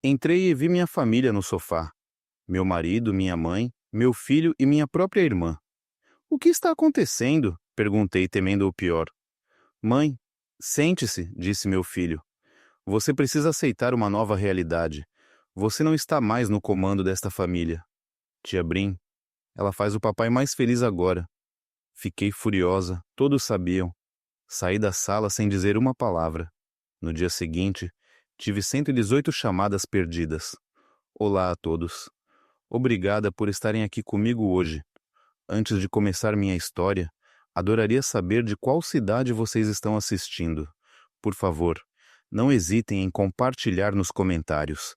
Entrei e vi minha família no sofá. Meu marido, minha mãe, meu filho e minha própria irmã. O que está acontecendo? Perguntei, temendo o pior. Mãe, sente-se, disse meu filho. Você precisa aceitar uma nova realidade. Você não está mais no comando desta família. Tia Brim, ela faz o papai mais feliz agora. Fiquei furiosa, todos sabiam. Saí da sala sem dizer uma palavra. No dia seguinte, tive 118 chamadas perdidas. Olá a todos. Obrigada por estarem aqui comigo hoje. Antes de começar minha história, adoraria saber de qual cidade vocês estão assistindo. Por favor, não hesitem em compartilhar nos comentários.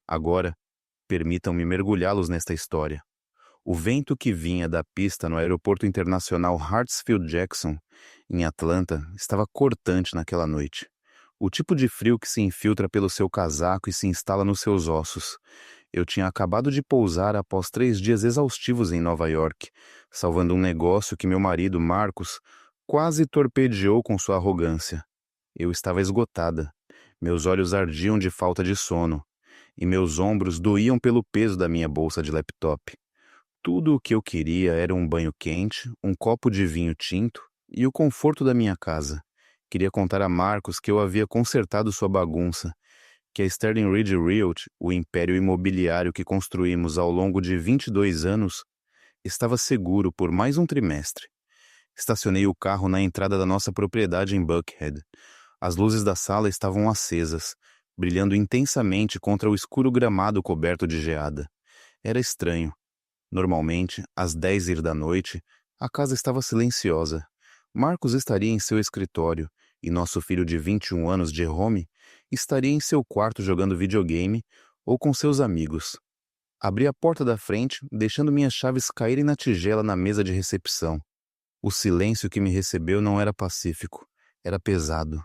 Agora, permitam-me mergulhá-los nesta história. O vento que vinha da pista no Aeroporto Internacional Hartsfield-Jackson, em Atlanta, estava cortante naquela noite. O tipo de frio que se infiltra pelo seu casaco e se instala nos seus ossos. Eu tinha acabado de pousar após 3 dias exaustivos em Nova York, salvando um negócio que meu marido, Marcos, quase torpedeou com sua arrogância. Eu estava esgotada. Meus olhos ardiam de falta de sono, e meus ombros doíam pelo peso da minha bolsa de laptop. Tudo o que eu queria era um banho quente, um copo de vinho tinto e o conforto da minha casa. Queria contar a Marcos que eu havia consertado sua bagunça, que a Sterling Ridge Realty, o império imobiliário que construímos ao longo de 22 anos, estava seguro por mais um trimestre. Estacionei o carro na entrada da nossa propriedade em Buckhead. As luzes da sala estavam acesas, brilhando intensamente contra o escuro gramado coberto de geada. Era estranho. Normalmente, às 10h da noite, a casa estava silenciosa. Marcos estaria em seu escritório e nosso filho de 21 anos, Jerome, estaria em seu quarto jogando videogame ou com seus amigos. Abri a porta da frente, deixando minhas chaves caírem na tigela na mesa de recepção. O silêncio que me recebeu não era pacífico, era pesado.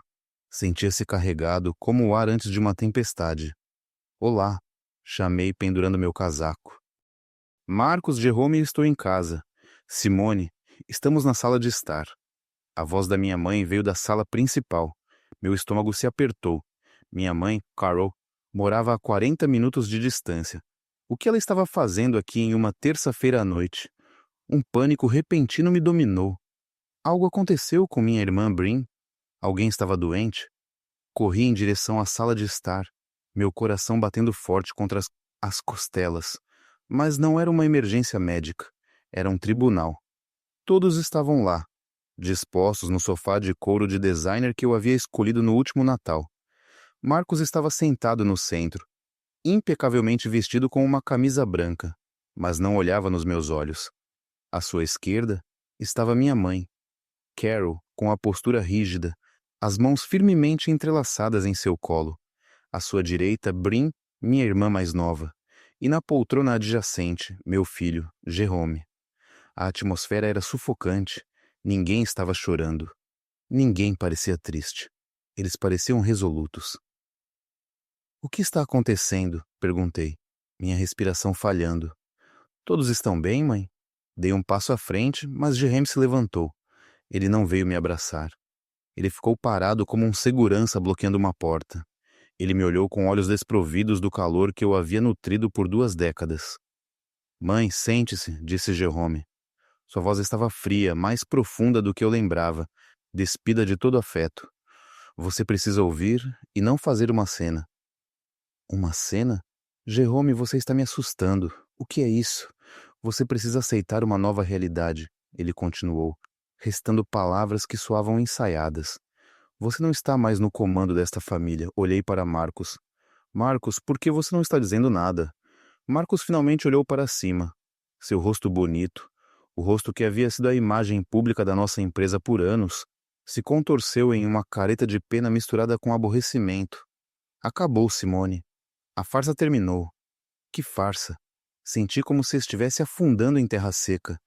Sentia-se carregado como o ar antes de uma tempestade. Olá, chamei pendurando meu casaco. Marcos, Jerome, estou em casa. Simone, estamos na sala de estar. A voz da minha mãe veio da sala principal. Meu estômago se apertou. Minha mãe, Carol, morava a 40 minutos de distância. O que ela estava fazendo aqui em uma terça-feira à noite? Um pânico repentino me dominou. Algo aconteceu com minha irmã Brin. Alguém estava doente? Corri em direção à sala de estar, meu coração batendo forte contra as costelas. Mas não era uma emergência médica. Era um tribunal. Todos estavam lá, dispostos no sofá de couro de designer que eu havia escolhido no último Natal. Marcos estava sentado no centro, impecavelmente vestido com uma camisa branca, mas não olhava nos meus olhos. À sua esquerda estava minha mãe, Carol, com a postura rígida, as mãos firmemente entrelaçadas em seu colo. À sua direita, Brin, minha irmã mais nova, e na poltrona adjacente, meu filho, Jerome. A atmosfera era sufocante. Ninguém estava chorando. Ninguém parecia triste. Eles pareciam resolutos. O que está acontecendo? Perguntei, minha respiração falhando. Todos estão bem, mãe? Dei um passo à frente, mas Jerome se levantou. Ele não veio me abraçar. Ele ficou parado como um segurança bloqueando uma porta. Ele me olhou com olhos desprovidos do calor que eu havia nutrido por 2 décadas. Mãe, sente-se, disse Jerome. Sua voz estava fria, mais profunda do que eu lembrava, despida de todo afeto. Você precisa ouvir e não fazer uma cena. Uma cena? Jerome, você está me assustando. O que é isso? Você precisa aceitar uma nova realidade, ele continuou, restando palavras que soavam ensaiadas. Você não está mais no comando desta família. Olhei para Marcos. Marcos, por que você não está dizendo nada? Marcos finalmente olhou para cima. Seu rosto bonito, o rosto que havia sido a imagem pública da nossa empresa por anos, se contorceu em uma careta de pena misturada com aborrecimento. Acabou, Simone. A farsa terminou. Que farsa! Senti como se estivesse afundando em terra seca.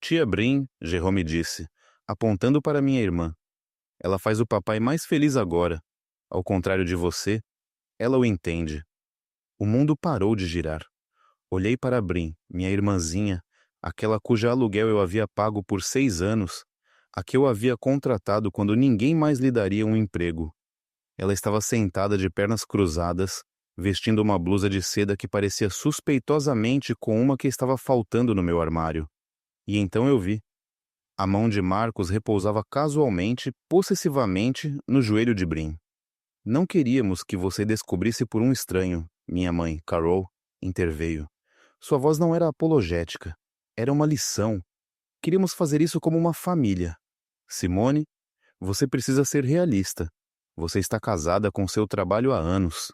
Tia Brin, Jerome disse, apontando para minha irmã. Ela faz o papai mais feliz agora. Ao contrário de você, ela o entende. O mundo parou de girar. Olhei para Brin, minha irmãzinha, aquela cujo aluguel eu havia pago por 6 anos, a que eu havia contratado quando ninguém mais lhe daria um emprego. Ela estava sentada de pernas cruzadas, vestindo uma blusa de seda que parecia suspeitosamente com uma que estava faltando no meu armário. E então eu vi. A mão de Marcos repousava casualmente, possessivamente, no joelho de Brin. Não queríamos que você descobrisse por um estranho, minha mãe, Carol, interveio. Sua voz não era apologética. Era uma lição. Queríamos fazer isso como uma família. Simone, você precisa ser realista. Você está casada com seu trabalho há anos.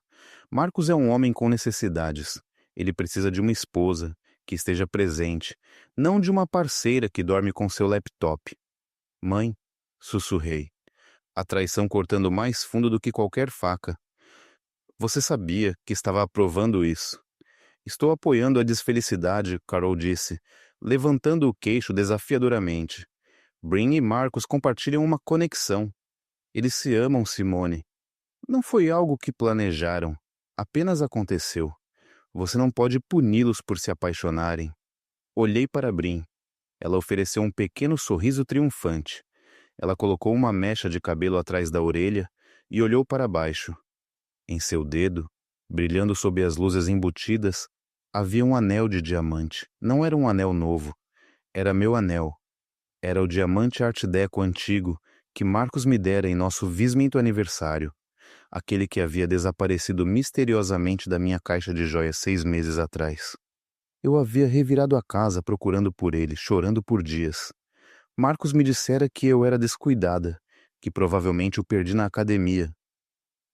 Marcos é um homem com necessidades. Ele precisa de uma esposa que esteja presente, não de uma parceira que dorme com seu laptop. Mãe, sussurrei, a traição cortando mais fundo do que qualquer faca. Você sabia que estava aprovando isso. Estou apoiando a desfelicidade, Carol disse, levantando o queixo desafiadoramente. Brin e Marcos compartilham uma conexão. Eles se amam, Simone. Não foi algo que planejaram. Apenas aconteceu. Você não pode puni-los por se apaixonarem. Olhei para Brin. Ela ofereceu um pequeno sorriso triunfante. Ela colocou uma mecha de cabelo atrás da orelha e olhou para baixo. Em seu dedo, brilhando sob as luzes embutidas, havia um anel de diamante. Não era um anel novo. Era meu anel. Era o diamante Art Deco antigo que Marcos me dera em nosso vísmento aniversário. Aquele que havia desaparecido misteriosamente da minha caixa de joias 6 meses atrás. Eu havia revirado a casa procurando por ele, chorando por dias. Marcos me dissera que eu era descuidada, que provavelmente o perdi na academia.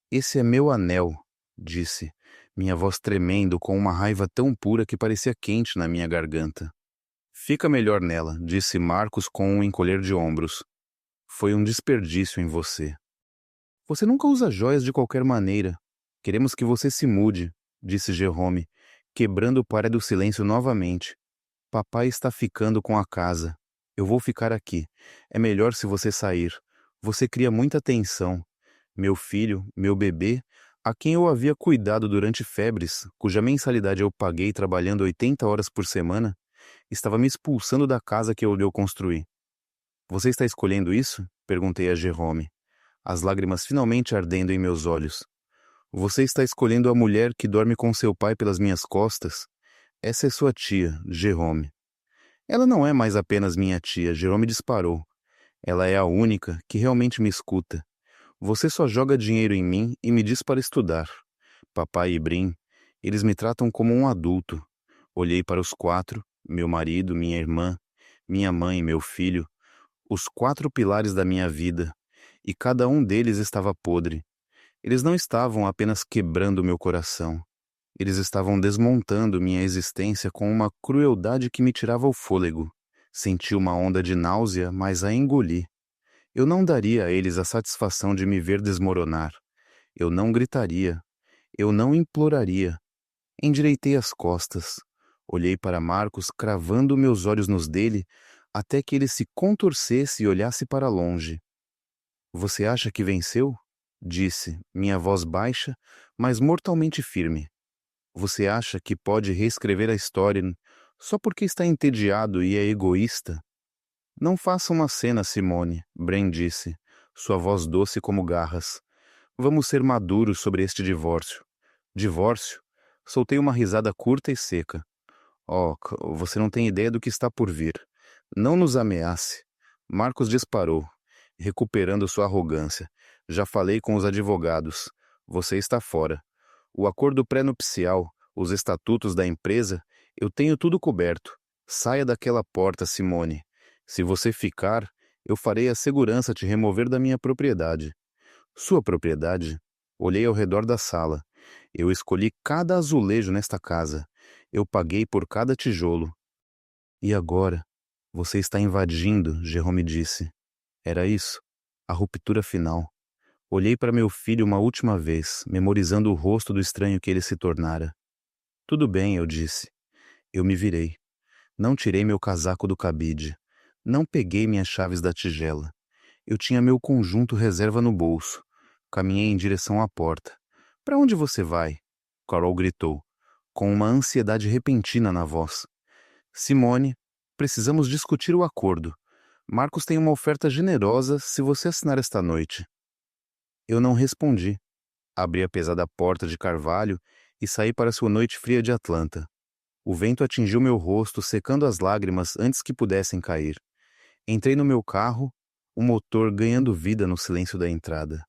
Esse é meu anel, disse, minha voz tremendo com uma raiva tão pura que parecia quente na minha garganta. Fica melhor nela, disse Marcos com um encolher de ombros. Foi um desperdício em você. Você nunca usa joias de qualquer maneira. Queremos que você se mude, disse Jerome, quebrando o par do silêncio novamente. Papai está ficando com a casa. Eu vou ficar aqui. É melhor se você sair. Você cria muita tensão. Meu filho, meu bebê, a quem eu havia cuidado durante febres, cuja mensalidade eu paguei trabalhando 80 horas por semana, estava me expulsando da casa que eu lhe construí. Você está escolhendo isso? Perguntei a Jerome, as lágrimas finalmente ardendo em meus olhos. Você está escolhendo a mulher que dorme com seu pai pelas minhas costas? Essa é sua tia, Jerome. Ela não é mais apenas minha tia, Jerome disparou. Ela é a única que realmente me escuta. Você só joga dinheiro em mim e me diz para estudar. Papai e Brin, eles me tratam como um adulto. Olhei para os 4, meu marido, minha irmã, minha mãe, meu filho, os 4 pilares da minha vida, e cada um deles estava podre. Eles não estavam apenas quebrando meu coração. Eles estavam desmontando minha existência com uma crueldade que me tirava o fôlego. Senti uma onda de náusea, mas a engoli. Eu não daria a eles a satisfação de me ver desmoronar. Eu não gritaria. Eu não imploraria. Endireitei as costas. Olhei para Marcos, cravando meus olhos nos dele, até que ele se contorcesse e olhasse para longe. Você acha que venceu? Disse, minha voz baixa, mas mortalmente firme. Você acha que pode reescrever a história só porque está entediado e é egoísta? Não faça uma cena, Simone, Bren disse, sua voz doce como garras. Vamos ser maduros sobre este divórcio. Divórcio? Soltei uma risada curta e seca. Oh, você não tem ideia do que está por vir. Não nos ameace. Marcos disparou, recuperando sua arrogância. Já falei com os advogados. Você está fora. O acordo pré-nupcial, os estatutos da empresa, eu tenho tudo coberto. Saia daquela porta, Simone. Se você ficar, eu farei a segurança te remover da minha propriedade. Sua propriedade? Olhei ao redor da sala. Eu escolhi cada azulejo nesta casa. Eu paguei por cada tijolo. E agora? Você está invadindo, Jerome disse. Era isso, a ruptura final. Olhei para meu filho uma última vez, memorizando o rosto do estranho que ele se tornara. Tudo bem, eu disse. Eu me virei. Não tirei meu casaco do cabide. Não peguei minhas chaves da tigela. Eu tinha meu conjunto reserva no bolso. Caminhei em direção à porta. Para onde você vai? Carol gritou, com uma ansiedade repentina na voz. Simone, precisamos discutir o acordo. Marcos tem uma oferta generosa se você assinar esta noite. Eu não respondi. Abri a pesada porta de carvalho e saí para sua noite fria de Atlanta. O vento atingiu meu rosto, secando as lágrimas antes que pudessem cair. Entrei no meu carro, o motor ganhando vida no silêncio da entrada.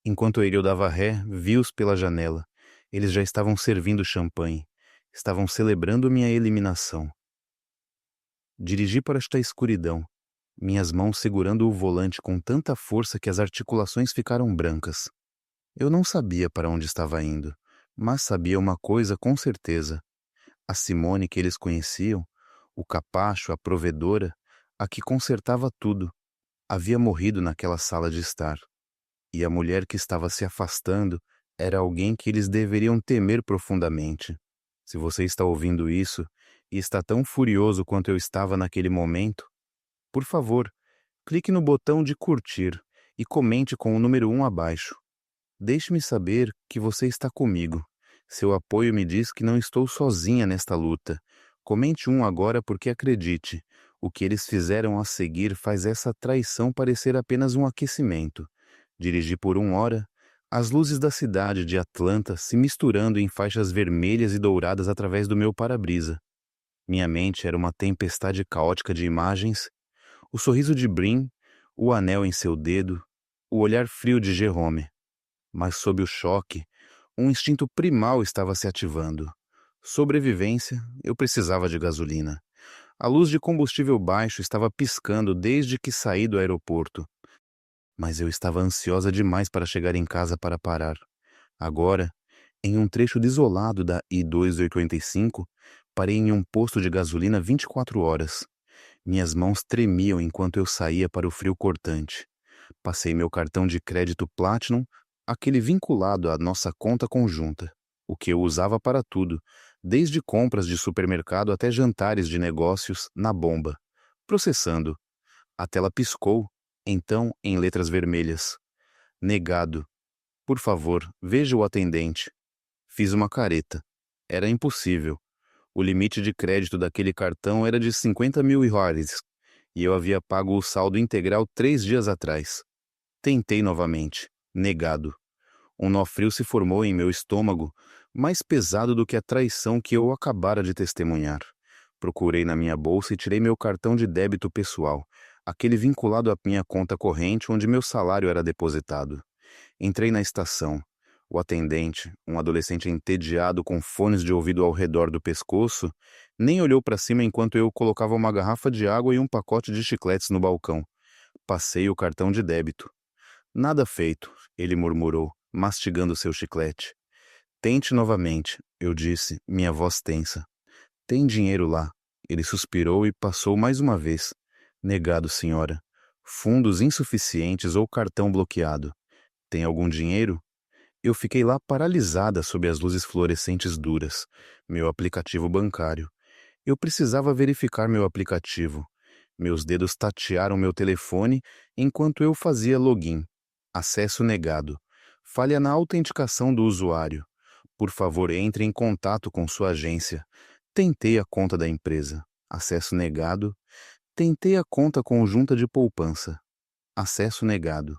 Enquanto eu dava ré, vi-os pela janela. Eles já estavam servindo champanhe. Estavam celebrando minha eliminação. Dirigi para esta escuridão, minhas mãos segurando o volante com tanta força que as articulações ficaram brancas. Eu não sabia para onde estava indo, mas sabia uma coisa com certeza. A Simone que eles conheciam, o capacho, a provedora, a que consertava tudo, havia morrido naquela sala de estar. E a mulher que estava se afastando era alguém que eles deveriam temer profundamente. Se você está ouvindo isso e está tão furioso quanto eu estava naquele momento, por favor, clique no botão de curtir e comente com o número 1 abaixo. Deixe-me saber que você está comigo. Seu apoio me diz que não estou sozinha nesta luta. Comente agora porque acredite, o que eles fizeram a seguir faz essa traição parecer apenas um aquecimento. Dirigi por 1 hora, as luzes da cidade de Atlanta se misturando em faixas vermelhas e douradas através do meu para-brisa. Minha mente era uma tempestade caótica de imagens, o sorriso de Brin, o anel em seu dedo, o olhar frio de Jerome. Mas sob o choque, um instinto primal estava se ativando. Sobrevivência, eu precisava de gasolina. A luz de combustível baixo estava piscando desde que saí do aeroporto. Mas eu estava ansiosa demais para chegar em casa para parar. Agora, em um trecho desolado da I-285, parei em um posto de gasolina 24 horas. Minhas mãos tremiam enquanto eu saía para o frio cortante. Passei meu cartão de crédito Platinum, aquele vinculado à nossa conta conjunta, o que eu usava para tudo, desde compras de supermercado até jantares de negócios, na bomba. Processando. A tela piscou, então em letras vermelhas. Negado. Por favor, veja o atendente. Fiz uma careta. Era impossível. O limite de crédito daquele cartão era de 50 mil yuares, e eu havia pago o saldo integral 3 dias atrás. Tentei novamente. Negado. Um nó frio se formou em meu estômago, mais pesado do que a traição que eu acabara de testemunhar. Procurei na minha bolsa e tirei meu cartão de débito pessoal, aquele vinculado à minha conta corrente onde meu salário era depositado. Entrei na estação. O atendente, um adolescente entediado com fones de ouvido ao redor do pescoço, nem olhou para cima enquanto eu colocava uma garrafa de água e um pacote de chicletes no balcão. Passei o cartão de débito. Nada feito, ele murmurou, mastigando seu chiclete. Tente novamente, eu disse, minha voz tensa. Tem dinheiro lá. Ele suspirou e passou mais uma vez. Negado, senhora. Fundos insuficientes ou cartão bloqueado. Tem algum dinheiro? Eu fiquei lá paralisada sob as luzes fluorescentes duras. Meu aplicativo bancário. Eu precisava verificar meu aplicativo. Meus dedos tatearam meu telefone enquanto eu fazia login. Acesso negado. Falha na autenticação do usuário. Por favor, entre em contato com sua agência. Tentei a conta da empresa. Acesso negado. Tentei a conta conjunta de poupança. Acesso negado.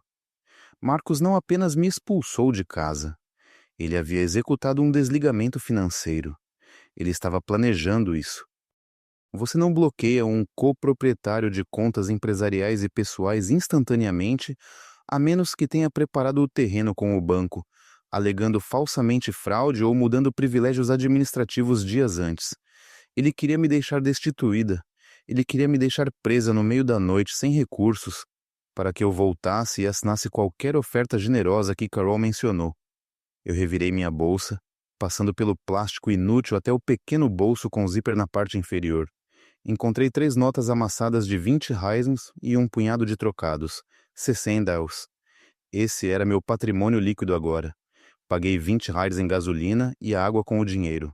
Marcos não apenas me expulsou de casa. Ele havia executado um desligamento financeiro. Ele estava planejando isso. Você não bloqueia um coproprietário de contas empresariais e pessoais instantaneamente, a menos que tenha preparado o terreno com o banco, alegando falsamente fraude ou mudando privilégios administrativos dias antes. Ele queria me deixar destituída. Ele queria me deixar presa no meio da noite, sem recursos, para que eu voltasse e assinasse qualquer oferta generosa que Carol mencionou. Eu revirei minha bolsa, passando pelo plástico inútil até o pequeno bolso com zíper na parte inferior. Encontrei 3 notas amassadas de 20 reais e um punhado de trocados, 60 euros. Esse era meu patrimônio líquido agora. Paguei 20 reais em gasolina e água com o dinheiro.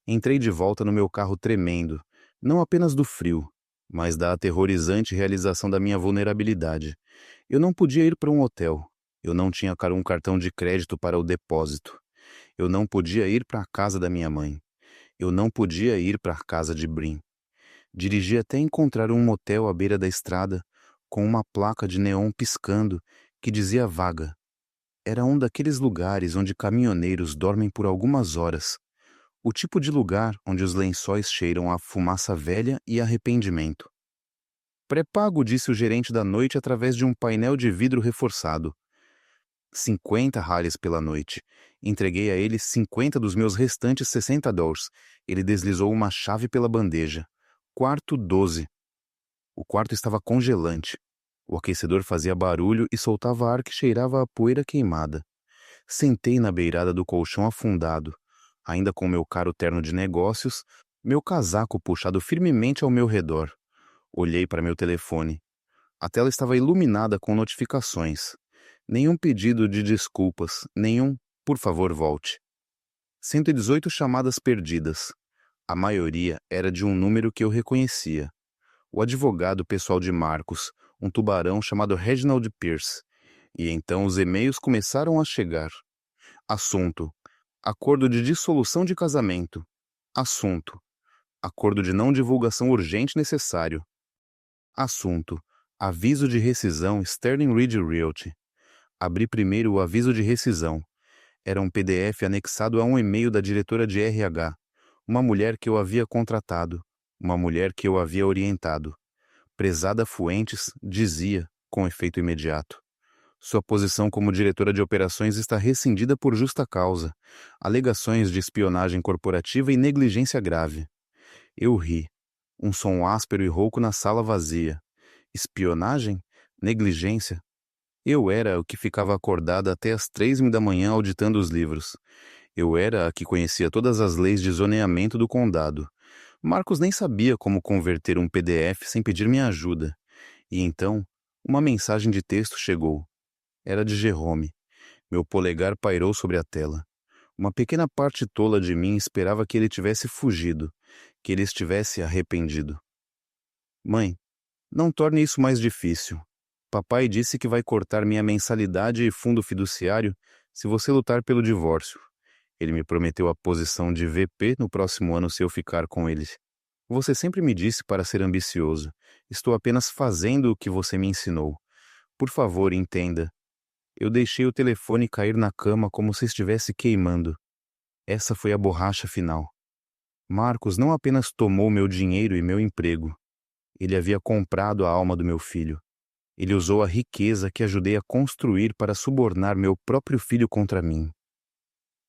Entrei de volta no meu carro tremendo, não apenas do frio, mas da aterrorizante realização da minha vulnerabilidade. Eu não podia ir para um hotel. Eu não tinha um cartão de crédito para o depósito. Eu não podia ir para a casa da minha mãe. Eu não podia ir para a casa de Brin. Dirigi até encontrar um motel à beira da estrada, com uma placa de neon piscando que dizia vaga. Era um daqueles lugares onde caminhoneiros dormem por algumas horas, O tipo de lugar onde os lençóis cheiram a fumaça velha e arrependimento. Pré-pago, disse o gerente da noite através de um painel de vidro reforçado. 50 rallies pela noite. Entreguei a ele 50 dos meus restantes $60. Ele deslizou uma chave pela bandeja. Quarto 12. O quarto estava congelante. O aquecedor fazia barulho e soltava ar que cheirava a poeira queimada. Sentei na beirada do colchão afundado, ainda com meu caro terno de negócios, meu casaco puxado firmemente ao meu redor. Olhei para meu telefone. A tela estava iluminada com notificações. Nenhum pedido de desculpas, nenhum "por favor, volte". 118 chamadas perdidas. A maioria era de um número que eu reconhecia. O advogado pessoal de Marcos, um tubarão chamado Reginald Pierce. E então os e-mails começaram a chegar. Assunto: acordo de dissolução de casamento. Assunto: acordo de não divulgação urgente necessário. Assunto: aviso de rescisão Sterling Reed Realty. Abri primeiro o aviso de rescisão. Era um PDF anexado a um e-mail da diretora de RH, uma mulher que eu havia contratado, uma mulher que eu havia orientado. Prezada Fuentes, dizia, com efeito imediato. Sua posição como diretora de operações está rescindida por justa causa. Alegações de espionagem corporativa e negligência grave. Eu ri. Um som áspero e rouco na sala vazia. Espionagem? Negligência? Eu era o que ficava acordada até às 3h da manhã auditando os livros. Eu era a que conhecia todas as leis de zoneamento do condado. Marcos nem sabia como converter um PDF sem pedir minha ajuda. E então, uma mensagem de texto chegou. Era de Jerome. Meu polegar pairou sobre a tela. Uma pequena parte tola de mim esperava que ele tivesse fugido, que ele estivesse arrependido. Mãe, não torne isso mais difícil. Papai disse que vai cortar minha mensalidade e fundo fiduciário se você lutar pelo divórcio. Ele me prometeu a posição de VP no próximo ano se eu ficar com ele. Você sempre me disse para ser ambicioso. Estou apenas fazendo o que você me ensinou. Por favor, entenda. Eu deixei o telefone cair na cama como se estivesse queimando. Essa foi a borracha final. Marcos não apenas tomou meu dinheiro e meu emprego. Ele havia comprado a alma do meu filho. Ele usou a riqueza que ajudei a construir para subornar meu próprio filho contra mim.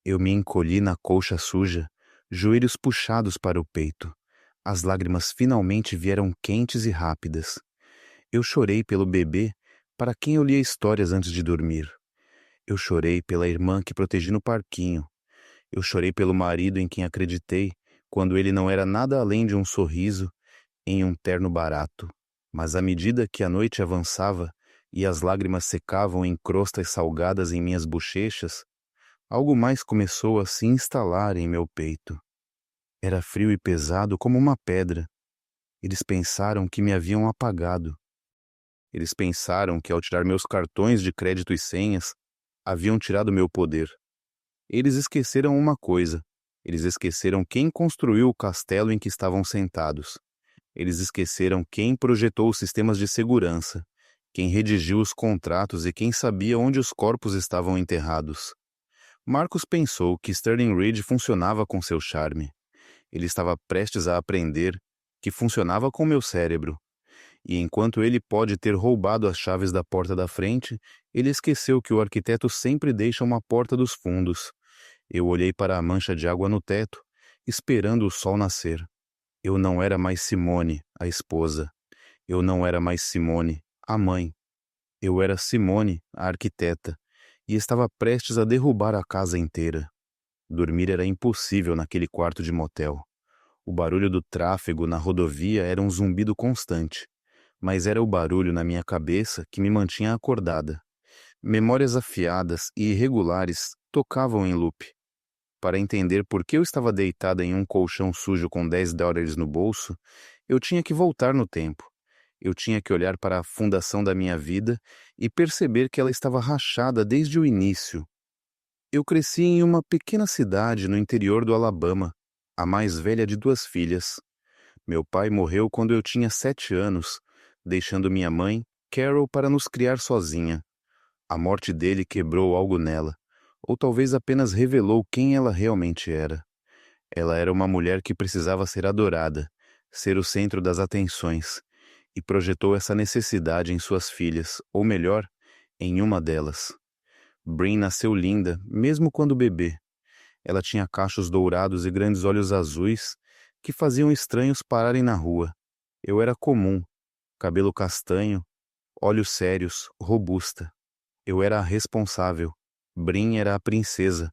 Eu me encolhi na colcha suja, joelhos puxados para o peito. As lágrimas finalmente vieram quentes e rápidas. Eu chorei pelo bebê para quem eu lia histórias antes de dormir. Eu chorei pela irmã que protegi no parquinho. Eu chorei pelo marido em quem acreditei quando ele não era nada além de um sorriso em um terno barato. Mas à medida que a noite avançava e as lágrimas secavam em crostas salgadas em minhas bochechas, algo mais começou a se instalar em meu peito. Era frio e pesado como uma pedra. Eles pensaram que me haviam apagado. Eles pensaram que ao tirar meus cartões de crédito e senhas, haviam tirado meu poder. Eles esqueceram uma coisa. Eles esqueceram quem construiu o castelo em que estavam sentados. Eles esqueceram quem projetou os sistemas de segurança, quem redigiu os contratos e quem sabia onde os corpos estavam enterrados. Marcos pensou que Sterling Reed funcionava com seu charme. Ele estava prestes a aprender que funcionava com meu cérebro. E enquanto ele pode ter roubado as chaves da porta da frente, ele esqueceu que o arquiteto sempre deixa uma porta dos fundos. Eu olhei para a mancha de água no teto, esperando o sol nascer. Eu não era mais Simone, a esposa. Eu não era mais Simone, a mãe. Eu era Simone, a arquiteta, e estava prestes a derrubar a casa inteira. Dormir era impossível naquele quarto de motel. O barulho do tráfego na rodovia era um zumbido constante, mas era o barulho na minha cabeça que me mantinha acordada. Memórias afiadas e irregulares tocavam em loop. Para entender por que eu estava deitada em um colchão sujo com $10 no bolso, eu tinha que voltar no tempo. Eu tinha que olhar para a fundação da minha vida e perceber que ela estava rachada desde o início. Eu cresci em uma pequena cidade no interior do Alabama, a mais velha de 2 filhas. Meu pai morreu quando eu tinha 7 anos, deixando minha mãe, Carol, para nos criar sozinha. A morte dele quebrou algo nela, ou talvez apenas revelou quem ela realmente era. Ela era uma mulher que precisava ser adorada, ser o centro das atenções, e projetou essa necessidade em suas filhas, ou melhor, em uma delas. Brin nasceu linda, mesmo quando bebê. Ela tinha cachos dourados e grandes olhos azuis que faziam estranhos pararem na rua. Eu era comum, cabelo castanho, olhos sérios, robusta. Eu era a responsável. Brin era a princesa.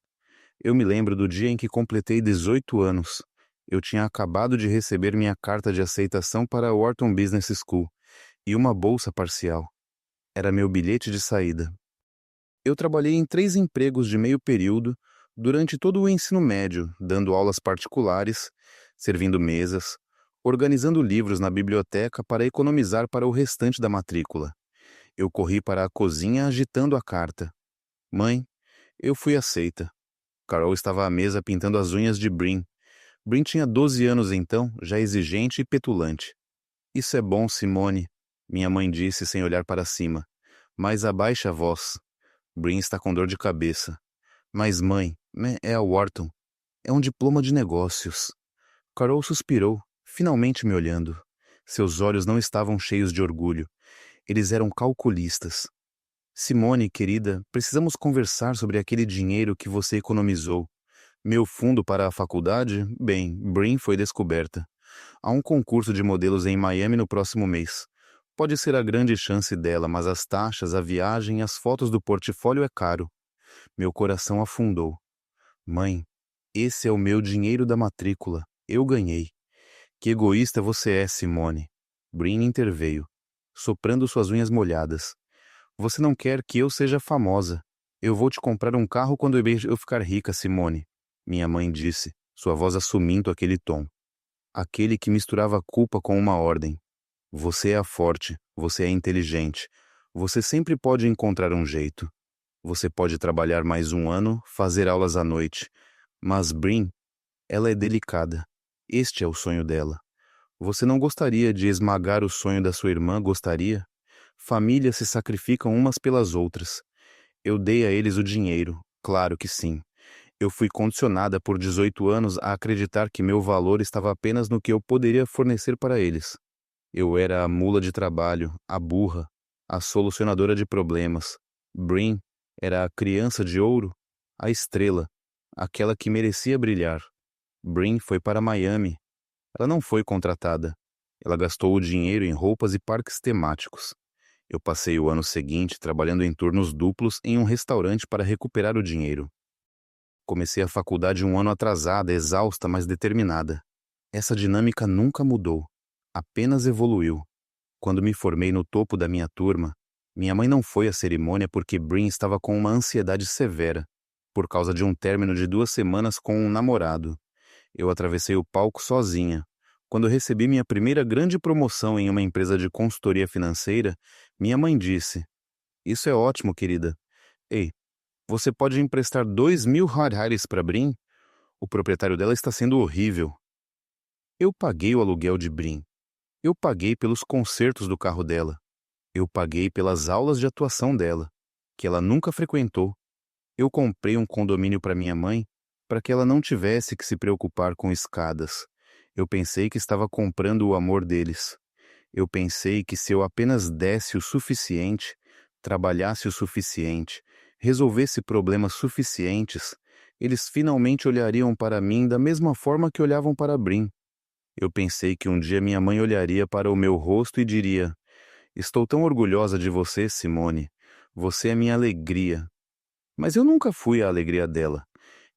Eu me lembro do dia em que completei 18 anos. Eu tinha acabado de receber minha carta de aceitação para a Wharton Business School e uma bolsa parcial. Era meu bilhete de saída. Eu trabalhei em 3 empregos de meio período durante todo o ensino médio, dando aulas particulares, servindo mesas, organizando livros na biblioteca para economizar para o restante da matrícula. Eu corri para a cozinha agitando a carta. Mãe, eu fui aceita. Carol estava à mesa pintando as unhas de Brin. Brin tinha 12 anos então, já exigente e petulante. Isso é bom, Simone, minha mãe disse sem olhar para cima. Mas abaixe a voz. Brin está com dor de cabeça. Mas mãe, é a Wharton. É um diploma de negócios. Carol suspirou, finalmente me olhando. Seus olhos não estavam cheios de orgulho. Eles eram calculistas. Simone, querida, precisamos conversar sobre aquele dinheiro que você economizou. Meu fundo para a faculdade? Bem, Brin foi descoberta. Há um concurso de modelos em Miami no próximo mês. Pode ser a grande chance dela, mas as taxas, a viagem e as fotos do portfólio é caro. Meu coração afundou. Mãe, esse é o meu dinheiro da matrícula. Eu ganhei. Que egoísta você é, Simone. Brin interveio, soprando suas unhas molhadas. Você não quer que eu seja famosa. Eu vou te comprar um carro quando eu ficar rica, Simone. Minha mãe disse, sua voz assumindo aquele tom. Aquele que misturava culpa com uma ordem. Você é a forte, você é inteligente. Você sempre pode encontrar um jeito. Você pode trabalhar mais um ano, fazer aulas à noite. Mas Brin, ela é delicada. Este é o sonho dela. Você não gostaria de esmagar o sonho da sua irmã, gostaria? Famílias se sacrificam umas pelas outras. Eu dei a eles o dinheiro, claro que sim. Eu fui condicionada por 18 anos a acreditar que meu valor estava apenas no que eu poderia fornecer para eles. Eu era a mula de trabalho, a burra, a solucionadora de problemas. Brin era a criança de ouro, a estrela, aquela que merecia brilhar. Brin foi para Miami. Ela não foi contratada. Ela gastou o dinheiro em roupas e parques temáticos. Eu passei o ano seguinte trabalhando em turnos duplos em um restaurante para recuperar o dinheiro. Comecei a faculdade um ano atrasada, exausta, mas determinada. Essa dinâmica nunca mudou, apenas evoluiu. Quando me formei no topo da minha turma, minha mãe não foi à cerimônia porque Brin estava com uma ansiedade severa, por causa de um término de 2 semanas com um namorado. Eu atravessei o palco sozinha. Quando recebi minha primeira grande promoção em uma empresa de consultoria financeira, minha mãe disse, "Isso é ótimo, querida. Ei, você pode emprestar 2.000 reais para Brin? O proprietário dela está sendo horrível." Eu paguei o aluguel de Brin. Eu paguei pelos concertos do carro dela. Eu paguei pelas aulas de atuação dela, que ela nunca frequentou. Eu comprei um condomínio para minha mãe, para que ela não tivesse que se preocupar com escadas. Eu pensei que estava comprando o amor deles. Eu pensei que se eu apenas desse o suficiente, trabalhasse o suficiente, resolvesse problemas suficientes, eles finalmente olhariam para mim da mesma forma que olhavam para Brin. Eu pensei que um dia minha mãe olharia para o meu rosto e diria, "Estou tão orgulhosa de você, Simone. Você é minha alegria." Mas eu nunca fui a alegria dela.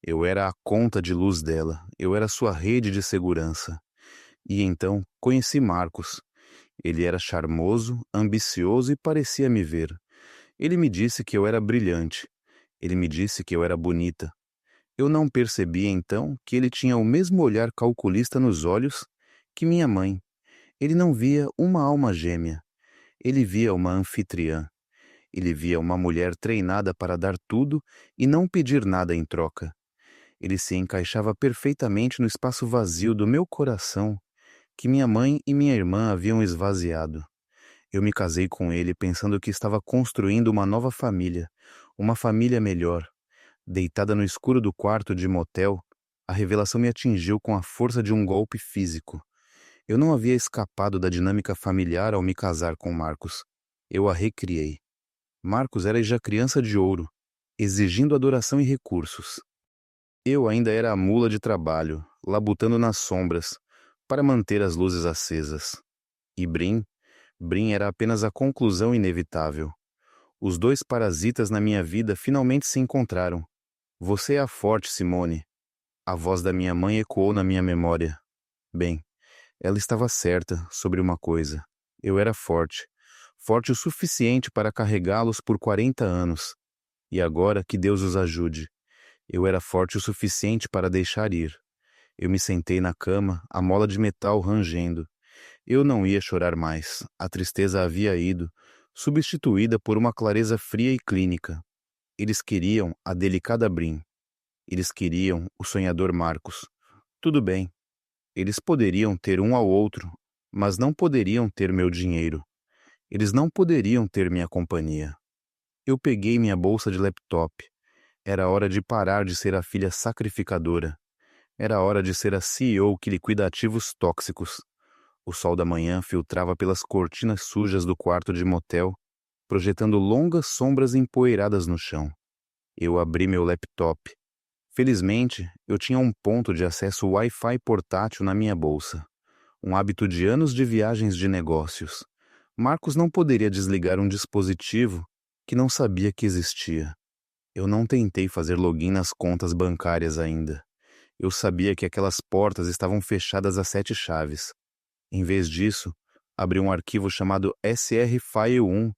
Eu era a conta de luz dela. Eu era sua rede de segurança. E então conheci Marcos. Ele era charmoso, ambicioso e parecia me ver. Ele me disse que eu era brilhante. Ele me disse que eu era bonita. Eu não percebi então que ele tinha o mesmo olhar calculista nos olhos que minha mãe. Ele não via uma alma gêmea. Ele via uma anfitriã. Ele via uma mulher treinada para dar tudo e não pedir nada em troca. Ele se encaixava perfeitamente no espaço vazio do meu coração que minha mãe e minha irmã haviam esvaziado. Eu me casei com ele pensando que estava construindo uma nova família, uma família melhor. Deitada no escuro do quarto de motel, A revelação me atingiu com a força de um golpe físico. Eu não havia escapado da dinâmica familiar ao me casar com Marcos. Eu a recriei. Marcos era já criança de ouro, exigindo adoração e recursos. Eu ainda era a mula de trabalho, labutando nas sombras, para manter as luzes acesas. E Brin era apenas a conclusão inevitável. Os dois parasitas na minha vida finalmente se encontraram. Você é a forte, Simone. A voz da minha mãe ecoou na minha memória. Bem, ela estava certa sobre uma coisa. Eu era forte. Forte o suficiente para carregá-los por 40 anos. E agora que Deus os ajude. Eu era forte o suficiente para deixar ir. Eu me sentei na cama, a mola de metal rangendo. Eu não ia chorar mais. A tristeza havia ido, substituída por uma clareza fria e clínica. Eles queriam a delicada Brin. Eles queriam o sonhador Marcos. Tudo bem. Eles poderiam ter um ao outro, mas não poderiam ter meu dinheiro. Eles não poderiam ter minha companhia. Eu peguei minha bolsa de laptop. Era hora de parar de ser a filha sacrificadora. Era hora de ser a CEO que liquida ativos tóxicos. O sol da manhã filtrava pelas cortinas sujas do quarto de motel, projetando longas sombras empoeiradas no chão. Eu abri meu laptop. Felizmente, eu tinha um ponto de acesso Wi-Fi portátil na minha bolsa. Um hábito de anos de viagens de negócios. Marcos não poderia desligar um dispositivo que não sabia que existia. Eu não tentei fazer login nas contas bancárias ainda. Eu sabia que aquelas portas estavam fechadas a 7 chaves. Em vez disso, abri um arquivo chamado SR-File1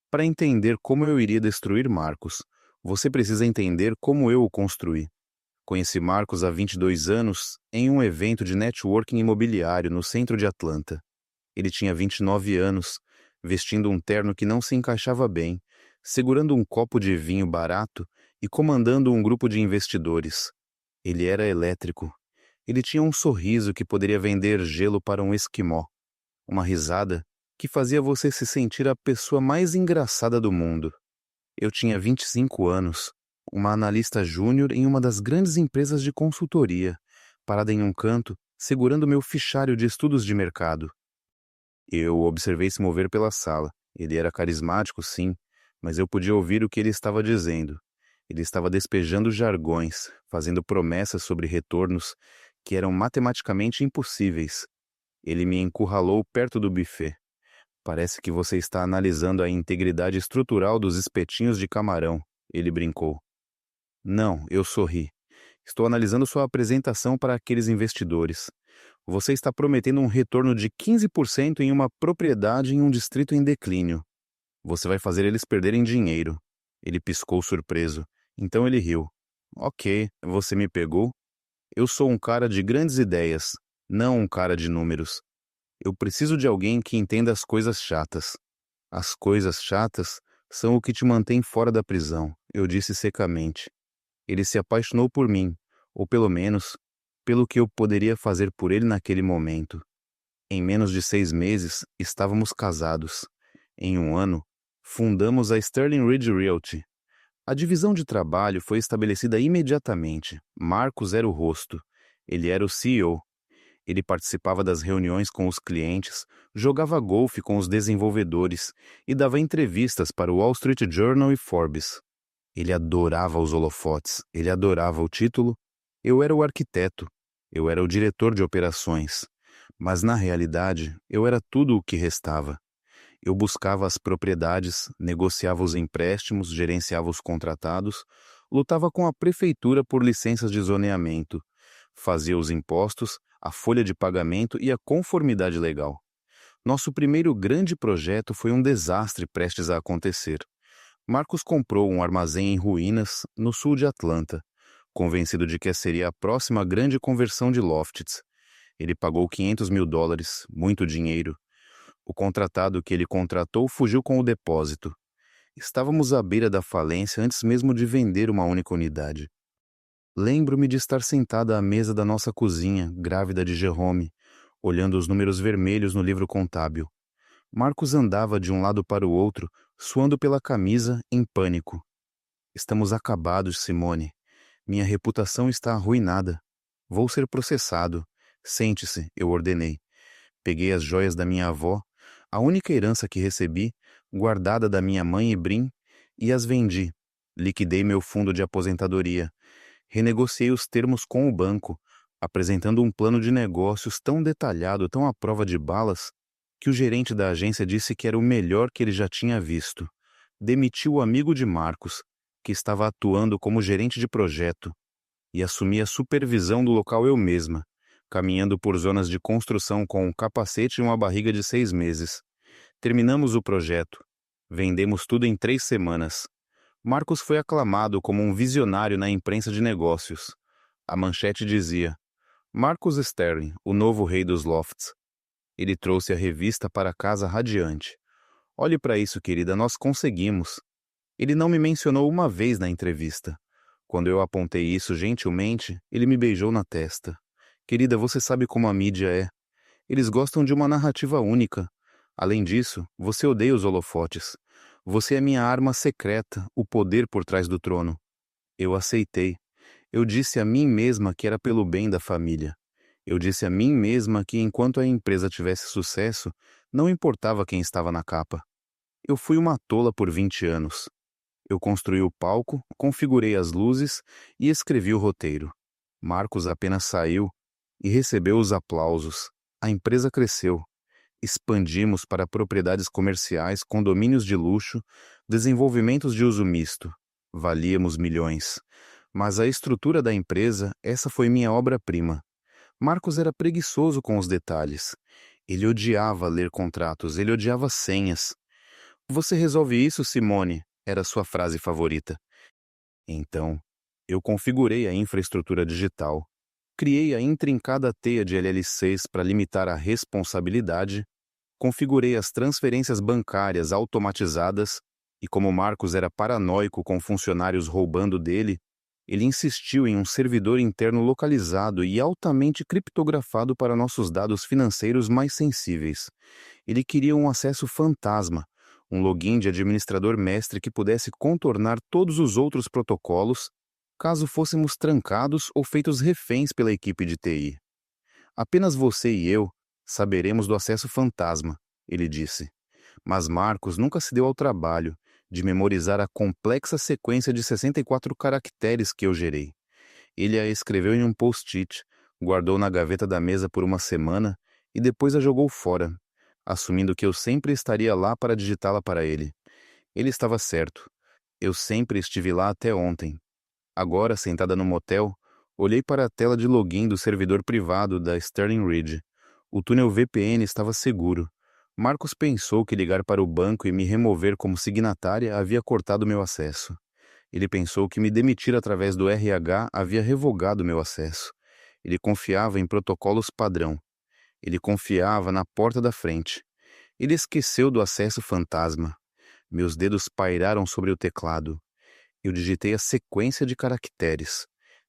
para entender como eu iria destruir Marcos. Você precisa entender como eu o construí. Conheci Marcos há 22 anos em um evento de networking imobiliário no centro de Atlanta. Ele tinha 29 anos, vestindo um terno que não se encaixava bem, segurando um copo de vinho barato e comandando um grupo de investidores. Ele era elétrico. Ele tinha um sorriso que poderia vender gelo para um esquimó. Uma risada que fazia você se sentir a pessoa mais engraçada do mundo. Eu tinha 25 anos, uma analista júnior em uma das grandes empresas de consultoria, parada em um canto, segurando meu fichário de estudos de mercado. Eu o observei se mover pela sala. Ele era carismático, sim, mas eu podia ouvir o que ele estava dizendo. Ele estava despejando jargões, fazendo promessas sobre retornos que eram matematicamente impossíveis. Ele me encurralou perto do buffet. Parece que você está analisando a integridade estrutural dos espetinhos de camarão, ele brincou. Não, eu sorri. Estou analisando sua apresentação para aqueles investidores. Você está prometendo um retorno de 15% em uma propriedade em um distrito em declínio. Você vai fazer eles perderem dinheiro. Ele piscou surpreso. Então ele riu. Ok, você me pegou? Eu sou um cara de grandes ideias, não um cara de números. Eu preciso de alguém que entenda as coisas chatas. As coisas chatas são o que te mantém fora da prisão, eu disse secamente. Ele se apaixonou por mim, ou pelo menos, pelo que eu poderia fazer por ele naquele momento. Em menos de 6 meses, estávamos casados. Em um ano, fundamos a Sterling Ridge Realty. A divisão de trabalho foi estabelecida imediatamente. Marcos era o rosto. Ele era o CEO. Ele participava das reuniões com os clientes, jogava golfe com os desenvolvedores e dava entrevistas para o Wall Street Journal e Forbes. Ele adorava os holofotes, ele adorava o título. Eu era o arquiteto, eu era o diretor de operações. Mas, na realidade, eu era tudo o que restava. Eu buscava as propriedades, negociava os empréstimos, gerenciava os contratados, lutava com a prefeitura por licenças de zoneamento, fazia os impostos, a folha de pagamento e a conformidade legal. Nosso primeiro grande projeto foi um desastre prestes a acontecer. Marcos comprou um armazém em ruínas no sul de Atlanta, convencido de que seria a próxima grande conversão de lofts. Ele pagou $500.000, muito dinheiro. O contratado que ele contratou fugiu com o depósito. Estávamos à beira da falência antes mesmo de vender uma única unidade. Lembro-me de estar sentada à mesa da nossa cozinha, grávida de Jerome, olhando os números vermelhos no livro contábil. Marcos andava de um lado para o outro, suando pela camisa, em pânico. Estamos acabados, Simone. Minha reputação está arruinada. Vou ser processado. Sente-se, eu ordenei. Peguei as joias da minha avó, a única herança que recebi, guardada da minha mãe e Brim, e as vendi. Liquidei meu fundo de aposentadoria. Renegociei os termos com o banco, apresentando um plano de negócios tão detalhado, tão à prova de balas, que o gerente da agência disse que era o melhor que ele já tinha visto. Demitiu o amigo de Marcos, que estava atuando como gerente de projeto, e assumi a supervisão do local eu mesma, caminhando por zonas de construção com um capacete e uma barriga de 6 meses. Terminamos o projeto. Vendemos tudo em 3 semanas. Marcos foi aclamado como um visionário na imprensa de negócios. A manchete dizia: Marcus Sterling, o novo rei dos lofts. Ele trouxe a revista para casa radiante. Olhe para isso, querida, nós conseguimos. Ele não me mencionou uma vez na entrevista. Quando eu apontei isso gentilmente, ele me beijou na testa. Querida, você sabe como a mídia é. Eles gostam de uma narrativa única. Além disso, você odeia os holofotes. Você é minha arma secreta, o poder por trás do trono. Eu aceitei. Eu disse a mim mesma que era pelo bem da família. Eu disse a mim mesma que enquanto a empresa tivesse sucesso, não importava quem estava na capa. Eu fui uma tola por 20 anos. Eu construí o palco, configurei as luzes e escrevi o roteiro. Marcos apenas saiu e recebeu os aplausos. A empresa cresceu. Expandimos para propriedades comerciais, condomínios de luxo, desenvolvimentos de uso misto. Valíamos milhões. Mas a estrutura da empresa, essa foi minha obra-prima. Marcos era preguiçoso com os detalhes. Ele odiava ler contratos, ele odiava senhas. Você resolve isso, Simone? Era sua frase favorita. Então, eu configurei a infraestrutura digital. Criei a intrincada teia de LLCs para limitar a responsabilidade, configurei as transferências bancárias automatizadas e, como Marcos era paranoico com funcionários roubando dele, ele insistiu em um servidor interno localizado e altamente criptografado para nossos dados financeiros mais sensíveis. Ele queria um acesso fantasma, um login de administrador mestre que pudesse contornar todos os outros protocolos caso fôssemos trancados ou feitos reféns pela equipe de TI. Apenas você e eu saberemos do acesso fantasma, ele disse. Mas Marcos nunca se deu ao trabalho de memorizar a complexa sequência de 64 caracteres que eu gerei. Ele a escreveu em um post-it, guardou na gaveta da mesa por uma semana e depois a jogou fora, assumindo que eu sempre estaria lá para digitá-la para ele. Ele estava certo. Eu sempre estive lá até ontem. Agora, sentada no motel, olhei para a tela de login do servidor privado da Sterling Ridge. O túnel VPN estava seguro. Marcos pensou que ligar para o banco e me remover como signatária havia cortado meu acesso. Ele pensou que me demitir através do RH havia revogado meu acesso. Ele confiava em protocolos padrão. Ele confiava na porta da frente. Ele esqueceu do acesso fantasma. Meus dedos pairaram sobre o teclado. Eu digitei a sequência de caracteres.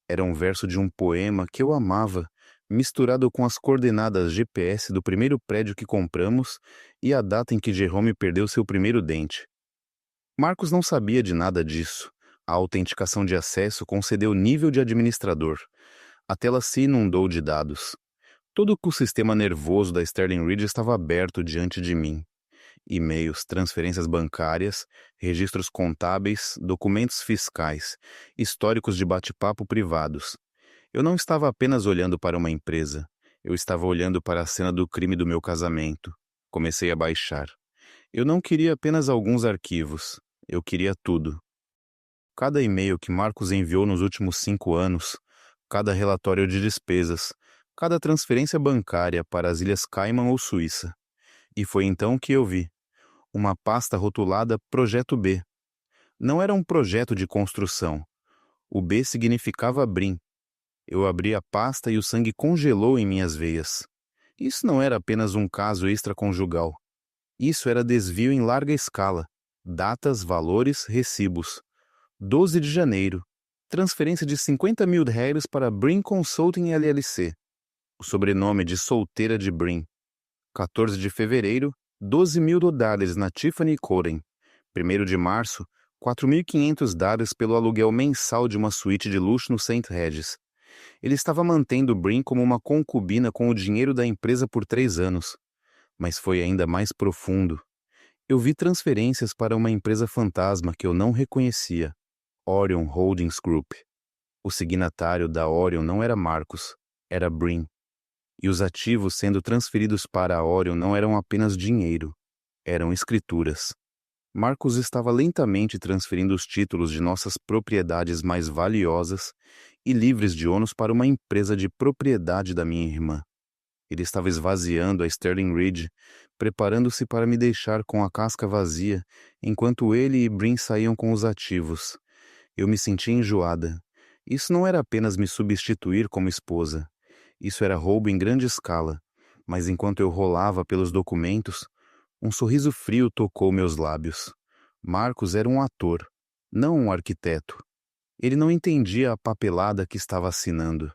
Era um verso de um poema que eu amava, misturado com as coordenadas GPS do primeiro prédio que compramos e a data em que Jerome perdeu seu primeiro dente. Marcos não sabia de nada disso. A autenticação de acesso concedeu nível de administrador. A tela se inundou de dados. Todo o sistema nervoso da Sterling Ridge estava aberto diante de mim. E-mails, transferências bancárias, registros contábeis, documentos fiscais, históricos de bate-papo privados. Eu não estava apenas olhando para uma empresa. Eu estava olhando para a cena do crime do meu casamento. Comecei a baixar. Eu não queria apenas alguns arquivos. Eu queria tudo. Cada e-mail que Marcos enviou nos últimos 5 anos, cada relatório de despesas, cada transferência bancária para as Ilhas Cayman ou Suíça. E foi então que eu vi uma pasta rotulada Projeto B. Não era um projeto de construção. O B significava Brim. Eu abri a pasta e o sangue congelou em minhas veias. Isso não era apenas um caso extraconjugal. Isso era desvio em larga escala. Datas, valores, recibos. 12 de janeiro. Transferência de 50 mil reais para Brim Consulting LLC. O sobrenome de solteira de Brim. 14 de fevereiro, 12 mil dólares na Tiffany Coren. 1º de março, 4.500 dólares pelo aluguel mensal de uma suíte de luxo no St. Regis. Ele estava mantendo Brin como uma concubina com o dinheiro da empresa por 3 anos. Mas foi ainda mais profundo. Eu vi transferências para uma empresa fantasma que eu não reconhecia, Orion Holdings Group. O signatário da Orion não era Marcus, era Brin. E os ativos sendo transferidos para a Orion não eram apenas dinheiro, eram escrituras. Marcus estava lentamente transferindo os títulos de nossas propriedades mais valiosas e livres de ônus para uma empresa de propriedade da minha irmã. Ele estava esvaziando a Sterling Ridge, preparando-se para me deixar com a casca vazia, enquanto ele e Brin saíam com os ativos. Eu me sentia enjoada. Isso não era apenas me substituir como esposa. Isso era roubo em grande escala. Mas enquanto eu rolava pelos documentos, um sorriso frio tocou meus lábios. Marcos era um ator, não um arquiteto. Ele não entendia a papelada que estava assinando.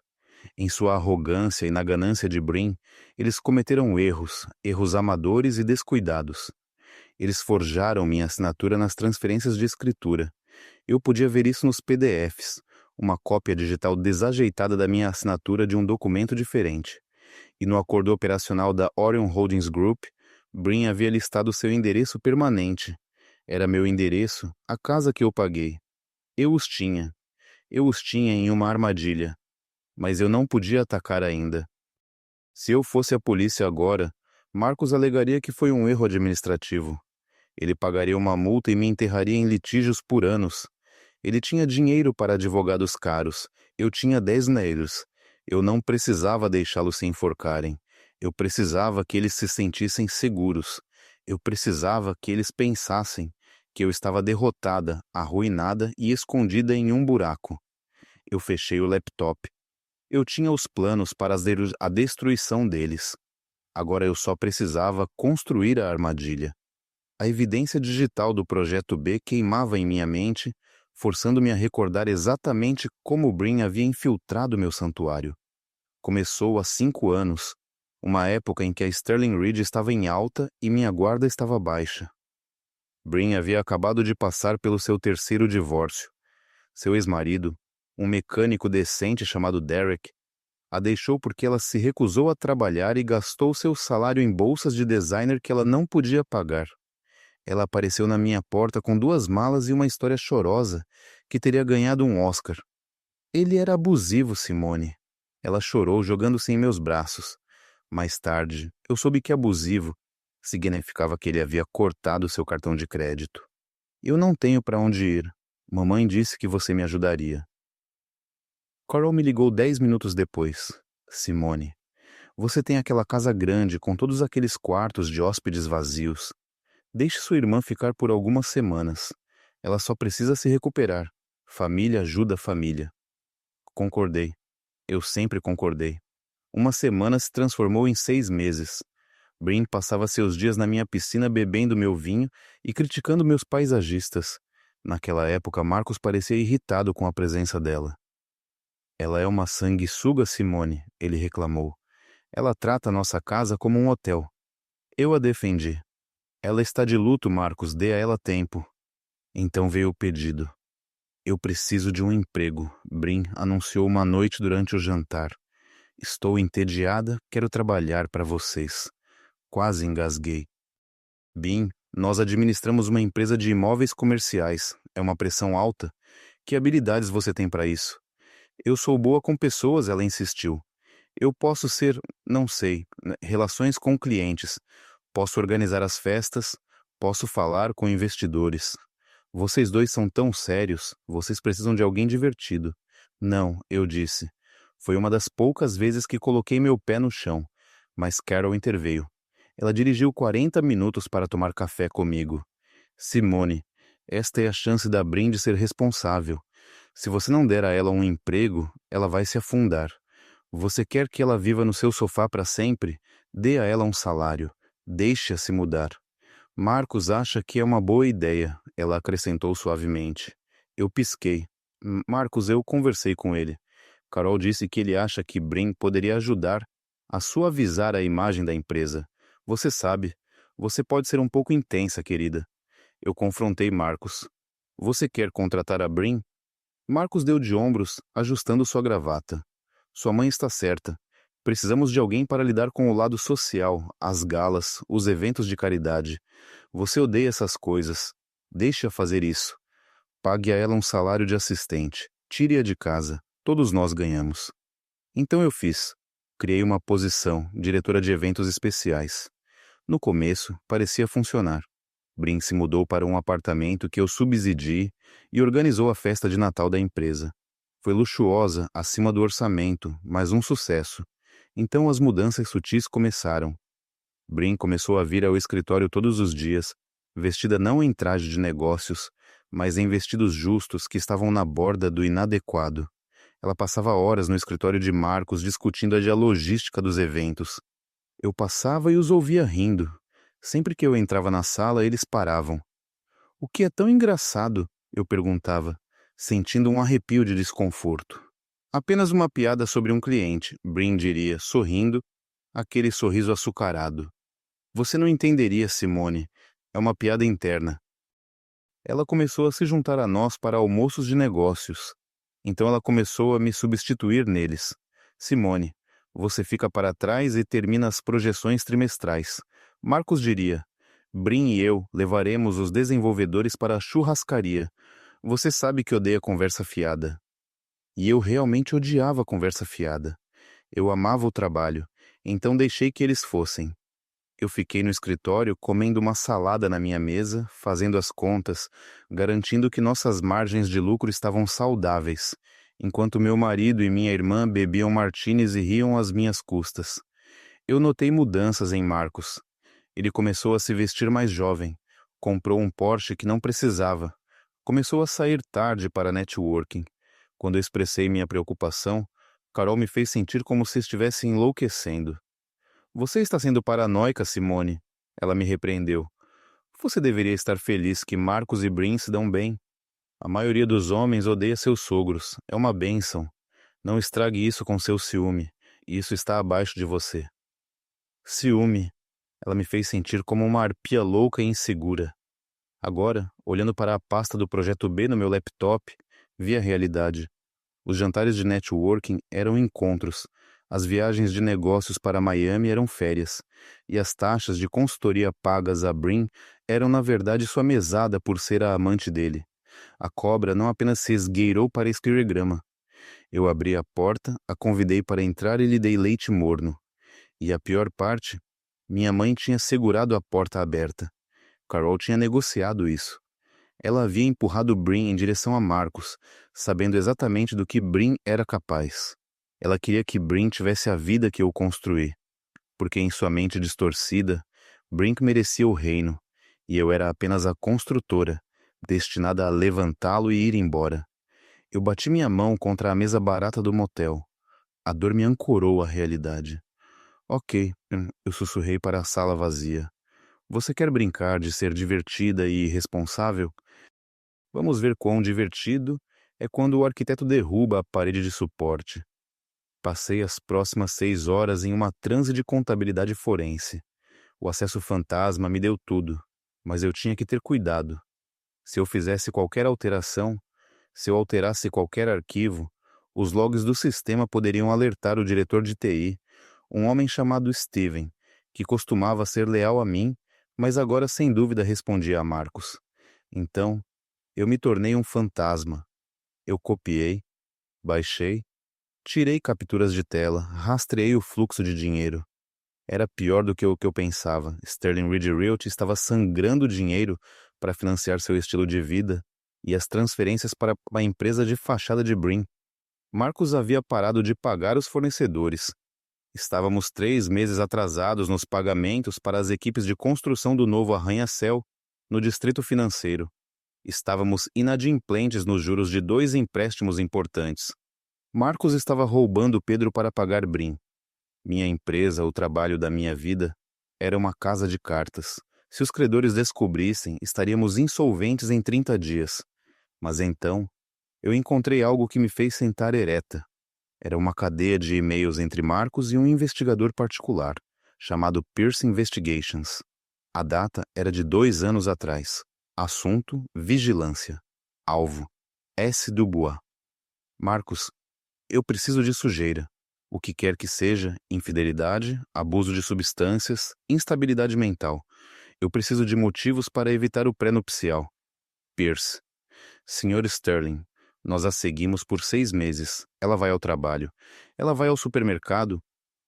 Em sua arrogância e na ganância de Brin, eles cometeram erros amadores e descuidados. Eles forjaram minha assinatura nas transferências de escritura. Eu podia ver isso nos PDFs, uma cópia digital desajeitada da minha assinatura de um documento diferente. E no acordo operacional da Orion Holdings Group, Brin havia listado seu endereço permanente. Era meu endereço, a casa que eu paguei. Eu os tinha. Eu os tinha em uma armadilha. Mas eu não podia atacar ainda. Se eu fosse a polícia agora, Marcos alegaria que foi um erro administrativo. Ele pagaria uma multa e me enterraria em litígios por anos. Ele tinha dinheiro para advogados caros. Eu tinha 10 naeiros. Eu não precisava deixá-los se enforcarem. Eu precisava que eles se sentissem seguros. Eu precisava que eles pensassem que eu estava derrotada, arruinada e escondida em um buraco. Eu fechei o laptop. Eu tinha os planos para a destruição deles. Agora eu só precisava construir a armadilha. A evidência digital do Projeto B queimava em minha mente, forçando-me a recordar exatamente como Brin havia infiltrado meu santuário. Começou há 5 anos, uma época em que a Sterling Ridge estava em alta e minha guarda estava baixa. Brin havia acabado de passar pelo seu 3º divórcio. Seu ex-marido, um mecânico decente chamado Derek, a deixou porque ela se recusou a trabalhar e gastou seu salário em bolsas de designer que ela não podia pagar. Ela apareceu na minha porta com 2 malas e uma história chorosa que teria ganhado um Oscar. Ele era abusivo, Simone. Ela chorou jogando-se em meus braços. Mais tarde, eu soube que abusivo significava que ele havia cortado seu cartão de crédito. Eu não tenho para onde ir. Mamãe disse que você me ajudaria. Carol me ligou 10 minutos depois. Simone, você tem aquela casa grande com todos aqueles quartos de hóspedes vazios. Deixe sua irmã ficar por algumas semanas. Ela só precisa se recuperar. Família ajuda a família. Concordei. Eu sempre concordei. Uma semana se transformou em 6 meses. Brin passava seus dias na minha piscina bebendo meu vinho e criticando meus paisagistas. Naquela época, Marcos parecia irritado com a presença dela. Ela é uma sanguessuga, Simone, ele reclamou. Ela trata nossa casa como um hotel. Eu a defendi. Ela está de luto, Marcos, dê a ela tempo. Então veio o pedido. Eu preciso de um emprego, Brin anunciou uma noite durante o jantar. Estou entediada, quero trabalhar para vocês. Quase engasguei. Bim, nós administramos uma empresa de imóveis comerciais. É uma pressão alta. Que habilidades você tem para isso? Eu sou boa com pessoas, ela insistiu. Eu posso ser, não sei, relações com clientes. Posso organizar as festas. Posso falar com investidores. Vocês dois são tão sérios, vocês precisam de alguém divertido. Não, eu disse. Foi uma das poucas vezes que coloquei meu pé no chão, mas Carol interveio. Ela dirigiu 40 minutos para tomar café comigo. Simone, esta é a chance da Brin de ser responsável. Se você não der a ela um emprego, ela vai se afundar. Você quer que ela viva no seu sofá para sempre? Dê a ela um salário. Deixe-a se mudar. Marcos acha que é uma boa ideia, ela acrescentou suavemente. Eu pisquei. Marcos, eu conversei com ele. Carol disse que ele acha que Brin poderia ajudar a suavizar a imagem da empresa. Você sabe, você pode ser um pouco intensa, querida. Eu confrontei Marcos. Você quer contratar a Brin? Marcos deu de ombros, ajustando sua gravata. Sua mãe está certa. Precisamos de alguém para lidar com o lado social, as galas, os eventos de caridade. Você odeia essas coisas. Deixe-a fazer isso. Pague a ela um salário de assistente. Tire-a de casa. Todos nós ganhamos. Então eu fiz. Criei uma posição, diretora de eventos especiais. No começo, parecia funcionar. Brin se mudou para um apartamento que eu subsidiei e organizou a festa de Natal da empresa. Foi luxuosa, acima do orçamento, mas um sucesso. Então as mudanças sutis começaram. Brin começou a vir ao escritório todos os dias, vestida não em traje de negócios, mas em vestidos justos que estavam na borda do inadequado. Ela passava horas no escritório de Marcos discutindo a logística dos eventos. Eu passava e os ouvia rindo. Sempre que eu entrava na sala, eles paravam. O que é tão engraçado? Eu perguntava, sentindo um arrepio de desconforto. Apenas uma piada sobre um cliente, Brin diria, sorrindo, aquele sorriso açucarado. Você não entenderia, Simone. É uma piada interna. Ela começou a se juntar a nós para almoços de negócios. Então ela começou a me substituir neles. Simone, você fica para trás e termina as projeções trimestrais. Marcos diria, Brin e eu levaremos os desenvolvedores para a churrascaria. Você sabe que odeia conversa fiada. E eu realmente odiava conversa fiada. Eu amava o trabalho, então deixei que eles fossem. Eu fiquei no escritório comendo uma salada na minha mesa, fazendo as contas, garantindo que nossas margens de lucro estavam saudáveis, enquanto meu marido e minha irmã bebiam martinis e riam às minhas custas. Eu notei mudanças em Marcos. Ele começou a se vestir mais jovem, comprou um Porsche que não precisava, começou a sair tarde para networking. Quando eu expressei minha preocupação, Carol me fez sentir como se estivesse enlouquecendo. Você está sendo paranoica, Simone. Ela me repreendeu. Você deveria estar feliz que Marcos e Brin se dão bem. A maioria dos homens odeia seus sogros. É uma bênção. Não estrague isso com seu ciúme. Isso está abaixo de você. Ciúme. Ela me fez sentir como uma arpia louca e insegura. Agora, olhando para a pasta do Projeto B no meu laptop, vi a realidade. Os jantares de networking eram encontros, as viagens de negócios para Miami eram férias, e as taxas de consultoria pagas a Brin eram na verdade sua mesada por ser a amante dele. A cobra não apenas se esgueirou para escrever grama. Eu abri a porta, a convidei para entrar e lhe dei leite morno. E a pior parte, minha mãe tinha segurado a porta aberta. Carol tinha negociado isso. Ela havia empurrado Brin em direção a Marcos, sabendo exatamente do que Brin era capaz. Ela queria que Brin tivesse a vida que eu construí, porque em sua mente distorcida, Brin merecia o reino, e eu era apenas a construtora, destinada a levantá-lo e ir embora. Eu bati minha mão contra a mesa barata do motel. A dor me ancorou à realidade. Ok, eu sussurrei para a sala vazia. Você quer brincar de ser divertida e irresponsável? Vamos ver quão divertido é quando o arquiteto derruba a parede de suporte. Passei as próximas 6 horas em uma transe de contabilidade forense. O acesso fantasma me deu tudo, mas eu tinha que ter cuidado. Se eu fizesse qualquer alteração, se eu alterasse qualquer arquivo, os logs do sistema poderiam alertar o diretor de TI, um homem chamado Steven, que costumava ser leal a mim, mas agora sem dúvida respondia a Marcos. Então, eu me tornei um fantasma. Eu copiei, baixei, tirei capturas de tela, rastreei o fluxo de dinheiro. Era pior do que o que eu pensava. Sterling Ridge Realty estava sangrando dinheiro para financiar seu estilo de vida e as transferências para a empresa de fachada de Brin. Marcos havia parado de pagar os fornecedores. Estávamos 3 meses atrasados nos pagamentos para as equipes de construção do novo arranha-céu no distrito financeiro. Estávamos inadimplentes nos juros de 2 empréstimos importantes. Marcos estava roubando Pedro para pagar Brin. Minha empresa, o trabalho da minha vida, era uma casa de cartas. Se os credores descobrissem, estaríamos insolventes em 30 dias. Mas então, eu encontrei algo que me fez sentar ereta. Era uma cadeia de e-mails entre Marcos e um investigador particular, chamado Pierce Investigations. A data era de 2 anos atrás. Assunto: vigilância. Alvo: S. Dubois. Marcos, eu preciso de sujeira. O que quer que seja, infidelidade, abuso de substâncias, instabilidade mental. Eu preciso de motivos para evitar o pré-nupcial. Pierce. Sr. Sterling, nós a seguimos por 6 meses. Ela vai ao trabalho. Ela vai ao supermercado.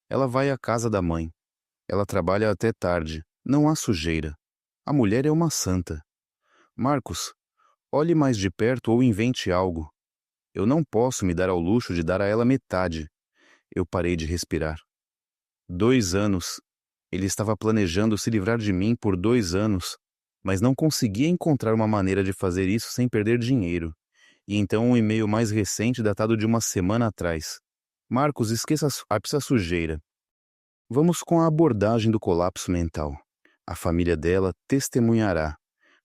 Ela vai à casa da mãe. Ela trabalha até tarde. Não há sujeira. A mulher é uma santa. Marcos, olhe mais de perto ou invente algo. Eu não posso me dar ao luxo de dar a ela metade. Eu parei de respirar. 2 anos. Ele estava planejando se livrar de mim por 2 anos, mas não conseguia encontrar uma maneira de fazer isso sem perder dinheiro. E então um e-mail mais recente datado de uma semana atrás. Marcos, esqueça a sujeira. Vamos com a abordagem do colapso mental. A família dela testemunhará.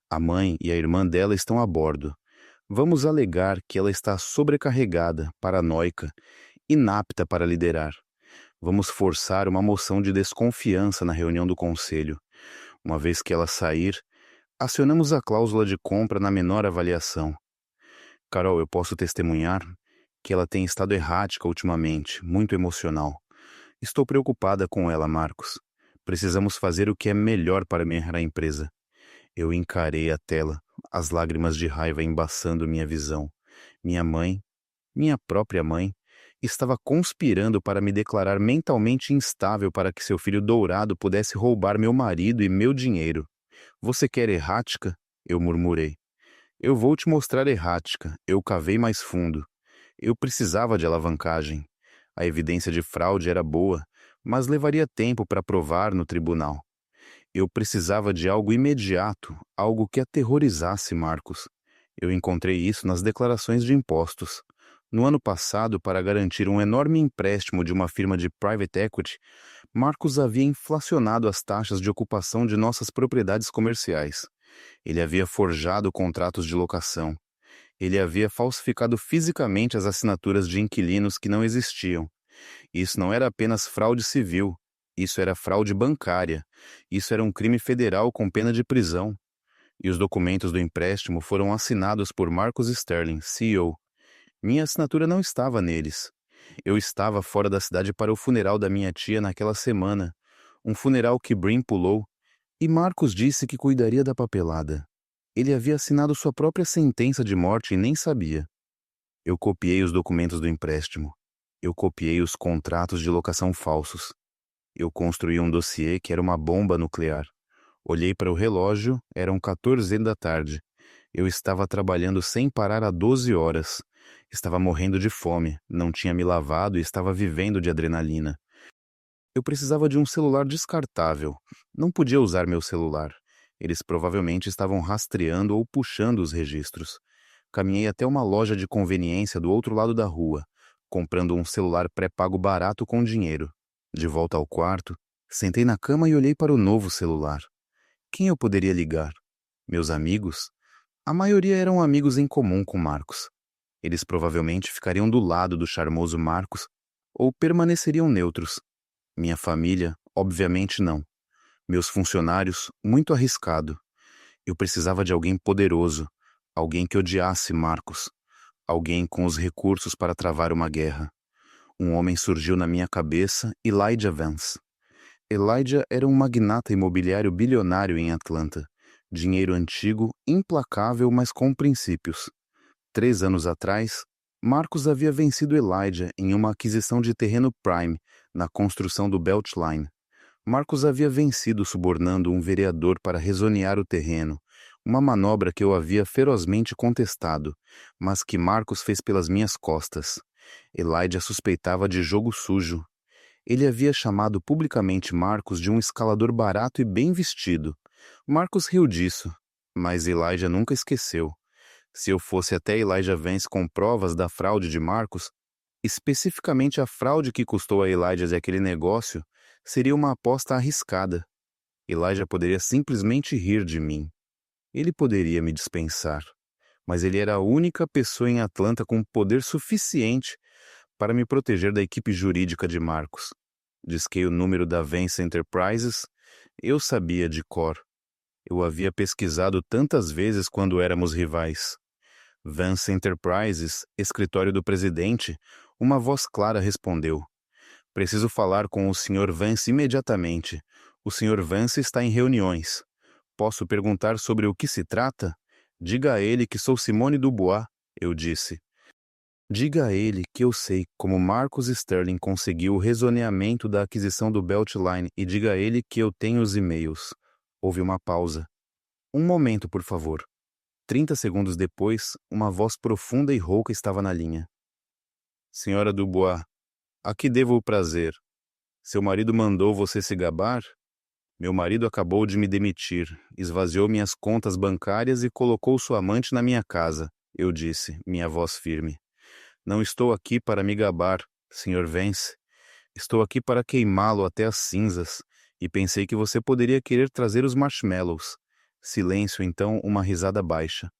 A mãe e a irmã dela estão a bordo. Vamos alegar que ela está sobrecarregada, paranoica, inapta para liderar. Vamos forçar uma moção de desconfiança na reunião do conselho. Uma vez que ela sair, acionamos a cláusula de compra na menor avaliação. Carol, eu posso testemunhar que ela tem estado errática ultimamente, muito emocional. Estou preocupada com ela, Marcos. Precisamos fazer o que é melhor para melhorar a empresa. Eu encarei a tela, as lágrimas de raiva embaçando minha visão. Minha mãe, minha própria mãe, estava conspirando para me declarar mentalmente instável para que seu filho dourado pudesse roubar meu marido e meu dinheiro. Você quer errática? Eu murmurei. Eu vou te mostrar errática. Eu cavei mais fundo. Eu precisava de alavancagem. A evidência de fraude era boa, mas levaria tempo para provar no tribunal. Eu precisava de algo imediato, algo que aterrorizasse Marcos. Eu encontrei isso nas declarações de impostos. No ano passado, para garantir um enorme empréstimo de uma firma de private equity, Marcos havia inflacionado as taxas de ocupação de nossas propriedades comerciais. Ele havia forjado contratos de locação. Ele havia falsificado fisicamente as assinaturas de inquilinos que não existiam. Isso não era apenas fraude civil, isso era fraude bancária. Isso era um crime federal com pena de prisão. E os documentos do empréstimo foram assinados por Marcus Sterling, CEO. Minha assinatura não estava neles. Eu estava fora da cidade para o funeral da minha tia naquela semana, um funeral que Brim pulou, e Marcos disse que cuidaria da papelada. Ele havia assinado sua própria sentença de morte e nem sabia. Eu copiei os documentos do empréstimo. Eu copiei os contratos de locação falsos. Eu construí um dossiê que era uma bomba nuclear. Olhei para o relógio, eram 14 da tarde. Eu estava trabalhando sem parar há 12 horas. Estava morrendo de fome, não tinha me lavado e estava vivendo de adrenalina. Eu precisava de um celular descartável. Não podia usar meu celular. Eles provavelmente estavam rastreando ou puxando os registros. Caminhei até uma loja de conveniência do outro lado da rua, comprando um celular pré-pago barato com dinheiro. De volta ao quarto, sentei na cama e olhei para o novo celular. Quem eu poderia ligar? Meus amigos? A maioria eram amigos em comum com Marcos. Eles provavelmente ficariam do lado do charmoso Marcos ou permaneceriam neutros. Minha família, obviamente não. Meus funcionários, muito arriscado. Eu precisava de alguém poderoso, alguém que odiasse Marcos, alguém com os recursos para travar uma guerra. Um homem surgiu na minha cabeça, Elijah Vance. Elijah era um magnata imobiliário bilionário em Atlanta. Dinheiro antigo, implacável, mas com princípios. 3 anos atrás, Marcos havia vencido Elijah em uma aquisição de terreno prime na construção do Beltline. Marcos havia vencido subornando um vereador para rezonear o terreno, uma manobra que eu havia ferozmente contestado, mas que Marcos fez pelas minhas costas. Elijah suspeitava de jogo sujo. Ele havia chamado publicamente Marcos de um escalador barato e bem vestido. Marcos riu disso, mas Elijah nunca esqueceu. Se eu fosse até Elijah Vance com provas da fraude de Marcos, especificamente a fraude que custou a Elijah aquele negócio, seria uma aposta arriscada. Elijah poderia simplesmente rir de mim. Ele poderia me dispensar, mas ele era a única pessoa em Atlanta com poder suficiente para me proteger da equipe jurídica de Marcos. Disquei o número da Vance Enterprises. Eu sabia de cor. Eu havia pesquisado tantas vezes quando éramos rivais. Vance Enterprises, escritório do presidente, uma voz clara respondeu. Preciso falar com o Sr. Vance imediatamente. O Sr. Vance está em reuniões. Posso perguntar sobre o que se trata? Diga a ele que sou Simone Dubois, eu disse. Diga a ele que eu sei como Marcus Sterling conseguiu o rezoneamento da aquisição do Beltline e diga a ele que eu tenho os e-mails. Houve uma pausa. Um momento, por favor. 30 segundos depois, uma voz profunda e rouca estava na linha. Senhora Dubois, a que devo o prazer? Seu marido mandou você se gabar? Meu marido acabou de me demitir, esvaziou minhas contas bancárias e colocou sua amante na minha casa, eu disse, minha voz firme. Não estou aqui para me gabar, Sr. Vance. Estou aqui para queimá-lo até as cinzas, e pensei que você poderia querer trazer os marshmallows. Silêncio, então, uma risada baixa.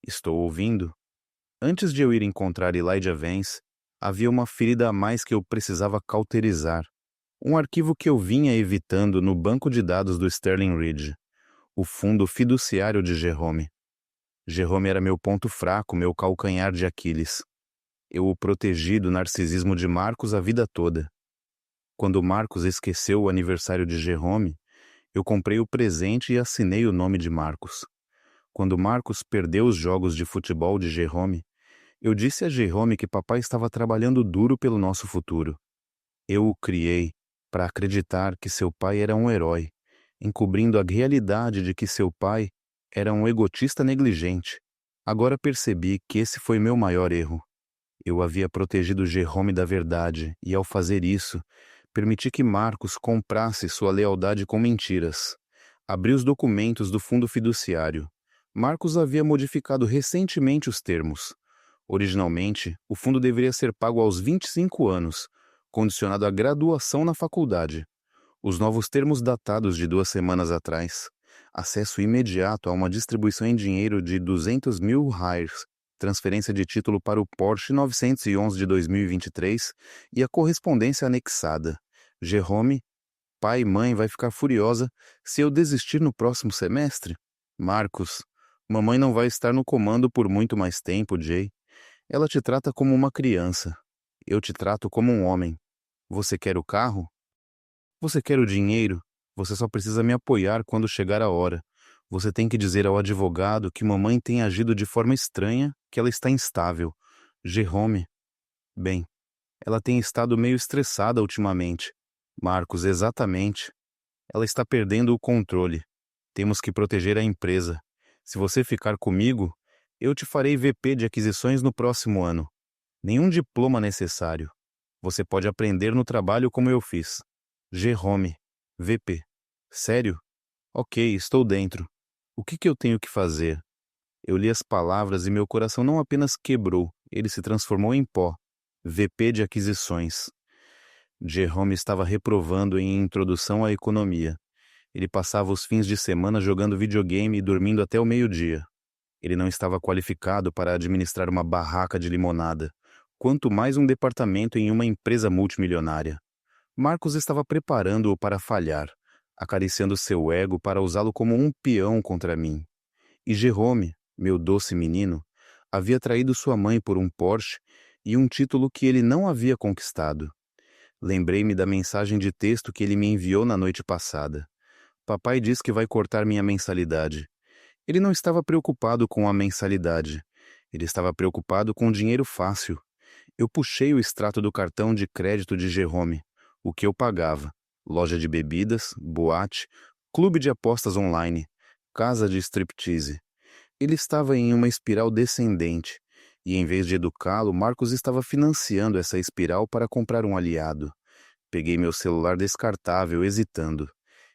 Estou ouvindo? Antes de eu ir encontrar Elijah Vance, havia uma ferida a mais que eu precisava cauterizar. Um arquivo que eu vinha evitando no banco de dados do Sterling Ridge. O fundo fiduciário de Jerome. Jerome era meu ponto fraco, meu calcanhar de Aquiles. Eu o protegi do narcisismo de Marcos a vida toda. Quando Marcos esqueceu o aniversário de Jerome, eu comprei o presente e assinei o nome de Marcos. Quando Marcos perdeu os jogos de futebol de Jerome, eu disse a Jerome que papai estava trabalhando duro pelo nosso futuro. Eu o criei para acreditar que seu pai era um herói, encobrindo a realidade de que seu pai era um egotista negligente. Agora percebi que esse foi meu maior erro. Eu havia protegido Jerome da verdade e, ao fazer isso, permiti que Marcos comprasse sua lealdade com mentiras. Abri os documentos do fundo fiduciário. Marcos havia modificado recentemente os termos. Originalmente, o fundo deveria ser pago aos 25 anos, condicionado à graduação na faculdade. Os novos termos datados de 2 semanas atrás. Acesso imediato a uma distribuição em dinheiro de 200 mil reais, transferência de título para o Porsche 911 de 2023 e a correspondência anexada. Jerome, pai e mãe vai ficar furiosa se eu desistir no próximo semestre? Marcos, mamãe não vai estar no comando por muito mais tempo, Jay. Ela te trata como uma criança. Eu te trato como um homem. Você quer o carro? Você quer o dinheiro? Você só precisa me apoiar quando chegar a hora. Você tem que dizer ao advogado que mamãe tem agido de forma estranha, que ela está instável. Jerome. Bem, ela tem estado meio estressada ultimamente. Marcos, exatamente. Ela está perdendo o controle. Temos que proteger a empresa. Se você ficar comigo, eu te farei VP de aquisições no próximo ano. Nenhum diploma necessário. Você pode aprender no trabalho como eu fiz. Jerome. VP. Sério? Ok, estou dentro. O que eu tenho que fazer? Eu li as palavras e meu coração não apenas quebrou, ele se transformou em pó. VP de aquisições. Jerome estava reprovando em Introdução à Economia. Ele passava os fins de semana jogando videogame e dormindo até o meio-dia. Ele não estava qualificado para administrar uma barraca de limonada, quanto mais um departamento em uma empresa multimilionária. Marcos estava preparando-o para falhar, acariciando seu ego para usá-lo como um peão contra mim. E Jerome, meu doce menino, havia traído sua mãe por um Porsche e um título que ele não havia conquistado. Lembrei-me da mensagem de texto que ele me enviou na noite passada. Papai diz que vai cortar minha mensalidade. Ele não estava preocupado com a mensalidade. Ele estava preocupado com o dinheiro fácil. Eu puxei o extrato do cartão de crédito de Jerome, o que eu pagava. Loja de bebidas, boate, clube de apostas online, casa de striptease. Ele estava em uma espiral descendente, e em vez de educá-lo, Marcos estava financiando essa espiral para comprar um aliado. Peguei meu celular descartável, hesitando.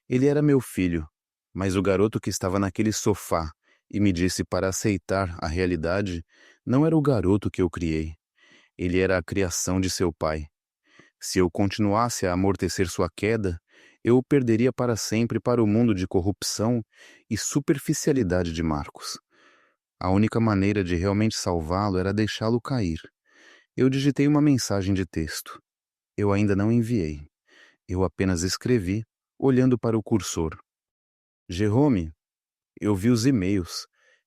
Ele era meu filho, mas o garoto que estava naquele sofá e me disse para aceitar a realidade não era o garoto que eu criei. Ele era a criação de seu pai. Se eu continuasse a amortecer sua queda, eu o perderia para sempre para o mundo de corrupção e superficialidade de Marcos. A única maneira de realmente salvá-lo era deixá-lo cair. Eu digitei uma mensagem de texto. Eu ainda não enviei. Eu apenas escrevi, olhando para o cursor. Jerome, eu vi os e-mails.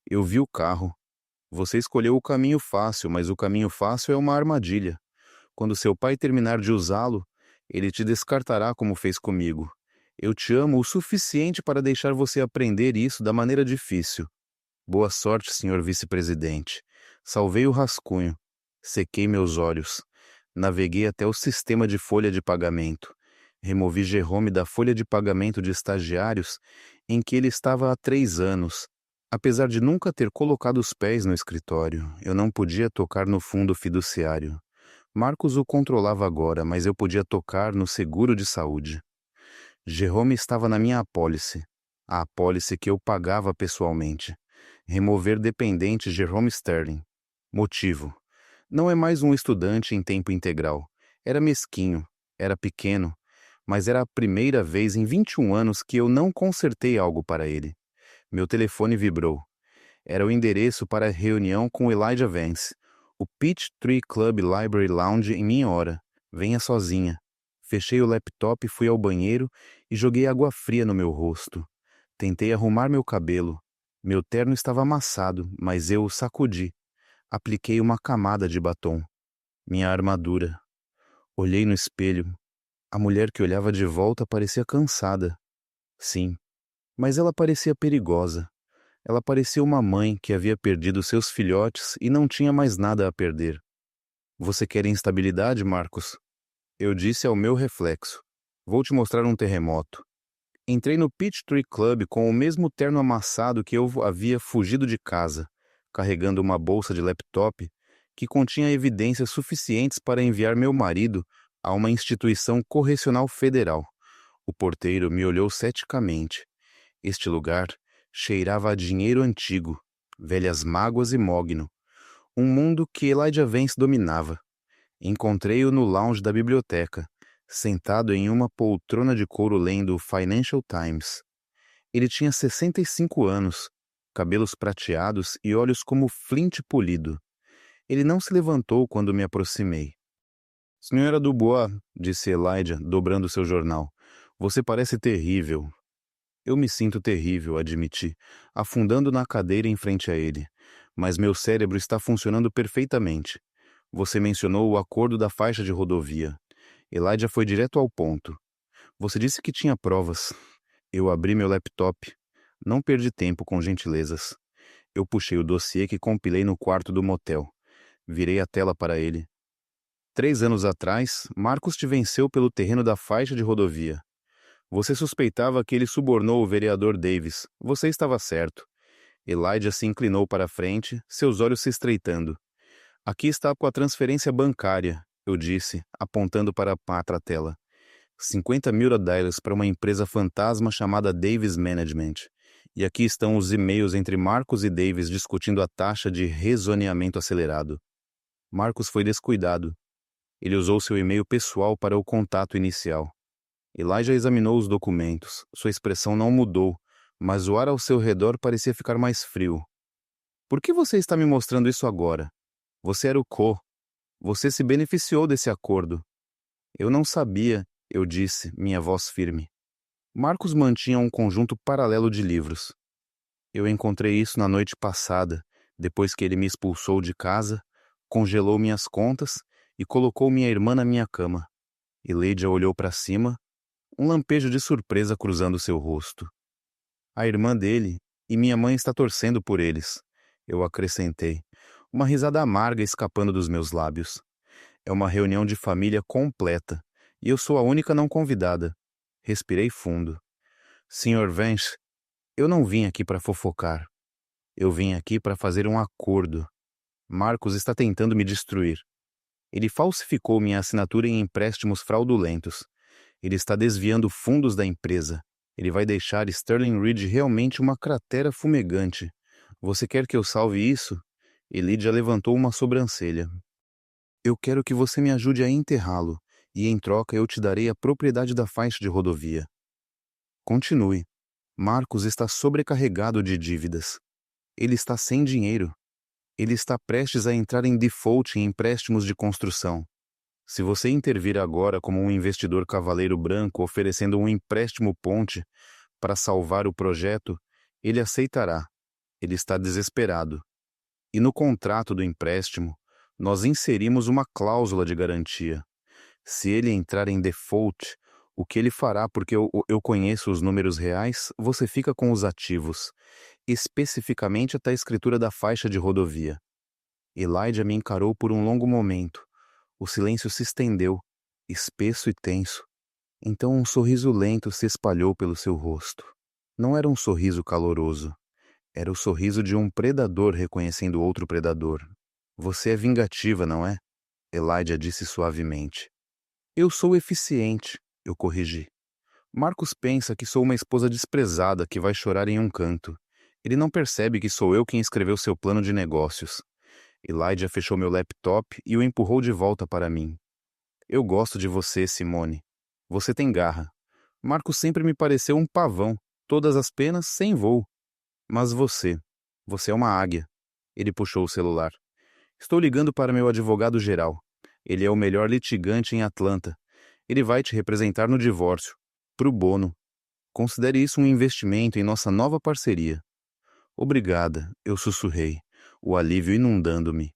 Eu vi o carro. Você escolheu o caminho fácil, mas o caminho fácil é uma armadilha. Quando seu pai terminar de usá-lo, Ele te descartará como fez comigo. Eu te amo o suficiente para deixar você aprender isso da maneira difícil. Boa sorte, senhor vice-presidente. Salvei o rascunho. Sequei meus olhos. Naveguei até o sistema de folha de pagamento. Removi Jerome da folha de pagamento de estagiários em que ele estava há 3 anos. Apesar de nunca ter colocado os pés no escritório, eu não podia tocar no fundo fiduciário. Marcos o controlava agora, mas eu podia tocar no seguro de saúde. Jerome estava na minha apólice, a apólice que eu pagava pessoalmente. Remover dependente Jerome Sterling. Motivo: não é mais um estudante em tempo integral. Era mesquinho, era pequeno, mas era a primeira vez em 21 anos que eu não consertei algo para ele. Meu telefone vibrou. Era o endereço para a reunião com Elijah Vance. O Peachtree Club Library Lounge em minha hora. Venha sozinha. Fechei o laptop, fui ao banheiro e joguei água fria no meu rosto. Tentei arrumar meu cabelo. Meu terno estava amassado, mas eu o sacudi. Apliquei uma camada de batom. Minha armadura. Olhei no espelho. A mulher que olhava de volta parecia cansada. Sim, mas ela parecia perigosa. Ela parecia uma mãe que havia perdido seus filhotes e não tinha mais nada a perder. Você quer instabilidade, Marcos? Eu disse ao meu reflexo. Vou te mostrar um terremoto. Entrei no Peachtree Club com o mesmo terno amassado que eu havia fugido de casa, carregando uma bolsa de laptop que continha evidências suficientes para enviar meu marido a uma instituição correcional federal. O porteiro me olhou ceticamente. Este lugar cheirava a dinheiro antigo, velhas mágoas e mogno. Um mundo que Elijah Vance dominava. Encontrei-o no lounge da biblioteca, sentado em uma poltrona de couro lendo o Financial Times. Ele tinha 65 anos, cabelos prateados e olhos como flint polido. Ele não se levantou quando me aproximei. Senhora Dubois, disse Elijah, dobrando seu jornal, você parece terrível. Eu me sinto terrível, admiti, afundando na cadeira em frente a ele. Mas meu cérebro está funcionando perfeitamente. Você mencionou o acordo da faixa de rodovia. Elijah foi direto ao ponto. Você disse que tinha provas. Eu abri meu laptop. Não perdi tempo com gentilezas. Eu puxei o dossiê que compilei no quarto do motel. Virei a tela para ele. 3 anos atrás, Marcos te venceu pelo terreno da faixa de rodovia. Você suspeitava que ele subornou o vereador Davis. Você estava certo. Elijah se inclinou para a frente, seus olhos se estreitando. Aqui está com a transferência bancária, eu disse, apontando para a pátria tela. $50.000 para uma empresa fantasma chamada Davis Management. E aqui estão os e-mails entre Marcos e Davis discutindo a taxa de rezoneamento acelerado. Marcos foi descuidado. Ele usou seu e-mail pessoal para o contato inicial. Elijah examinou os documentos. Sua expressão não mudou, mas o ar ao seu redor parecia ficar mais frio. Por que você está me mostrando isso agora? Você era o co. Você se beneficiou desse acordo. Eu não sabia, eu disse, minha voz firme. Marcos mantinha um conjunto paralelo de livros. Eu encontrei isso na noite passada, depois que ele me expulsou de casa, congelou minhas contas e colocou minha irmã na minha cama. Elijah olhou para cima, um lampejo de surpresa cruzando seu rosto. A irmã dele e minha mãe está torcendo por eles, eu acrescentei, uma risada amarga escapando dos meus lábios. É uma reunião de família completa, e eu sou a única não convidada. Respirei fundo. Sr. Vance, eu não vim aqui para fofocar. Eu vim aqui para fazer um acordo. Marcos está tentando me destruir. Ele falsificou minha assinatura em empréstimos fraudulentos. Ele está desviando fundos da empresa. Ele vai deixar Sterling Ridge realmente uma cratera fumegante. Você quer que eu salve isso? Elijah levantou uma sobrancelha. Eu quero que você me ajude a enterrá-lo, e em troca eu te darei a propriedade da faixa de rodovia. Continue. Marcos está sobrecarregado de dívidas. Ele está sem dinheiro. Ele está prestes a entrar em default em empréstimos de construção. Se você intervir agora como um investidor cavaleiro branco oferecendo um empréstimo ponte para salvar o projeto, ele aceitará. Ele está desesperado. E no contrato do empréstimo, nós inserimos uma cláusula de garantia. Se ele entrar em default, o que ele fará porque eu conheço os números reais, você fica com os ativos, especificamente até a escritura da faixa de rodovia. Elijah me encarou por um longo momento. O silêncio se estendeu, espesso e tenso. Então um sorriso lento se espalhou pelo seu rosto. Não era um sorriso caloroso. Era o sorriso de um predador reconhecendo outro predador. Você é vingativa, não é? Elijah disse suavemente. Eu sou eficiente, eu corrigi. Marcos pensa que sou uma esposa desprezada que vai chorar em um canto. Ele não percebe que sou eu quem escreveu seu plano de negócios. Elijah fechou meu laptop e o empurrou de volta para mim. Eu gosto de você, Simone. Você tem garra. Marcos sempre me pareceu um pavão, todas as penas sem voo. Mas você é uma águia. Ele puxou o celular. Estou ligando para meu advogado-geral. Ele é o melhor litigante em Atlanta. Ele vai te representar no divórcio. Pro bono. Considere isso um investimento em nossa nova parceria. Obrigada, eu sussurrei, o alívio inundando-me.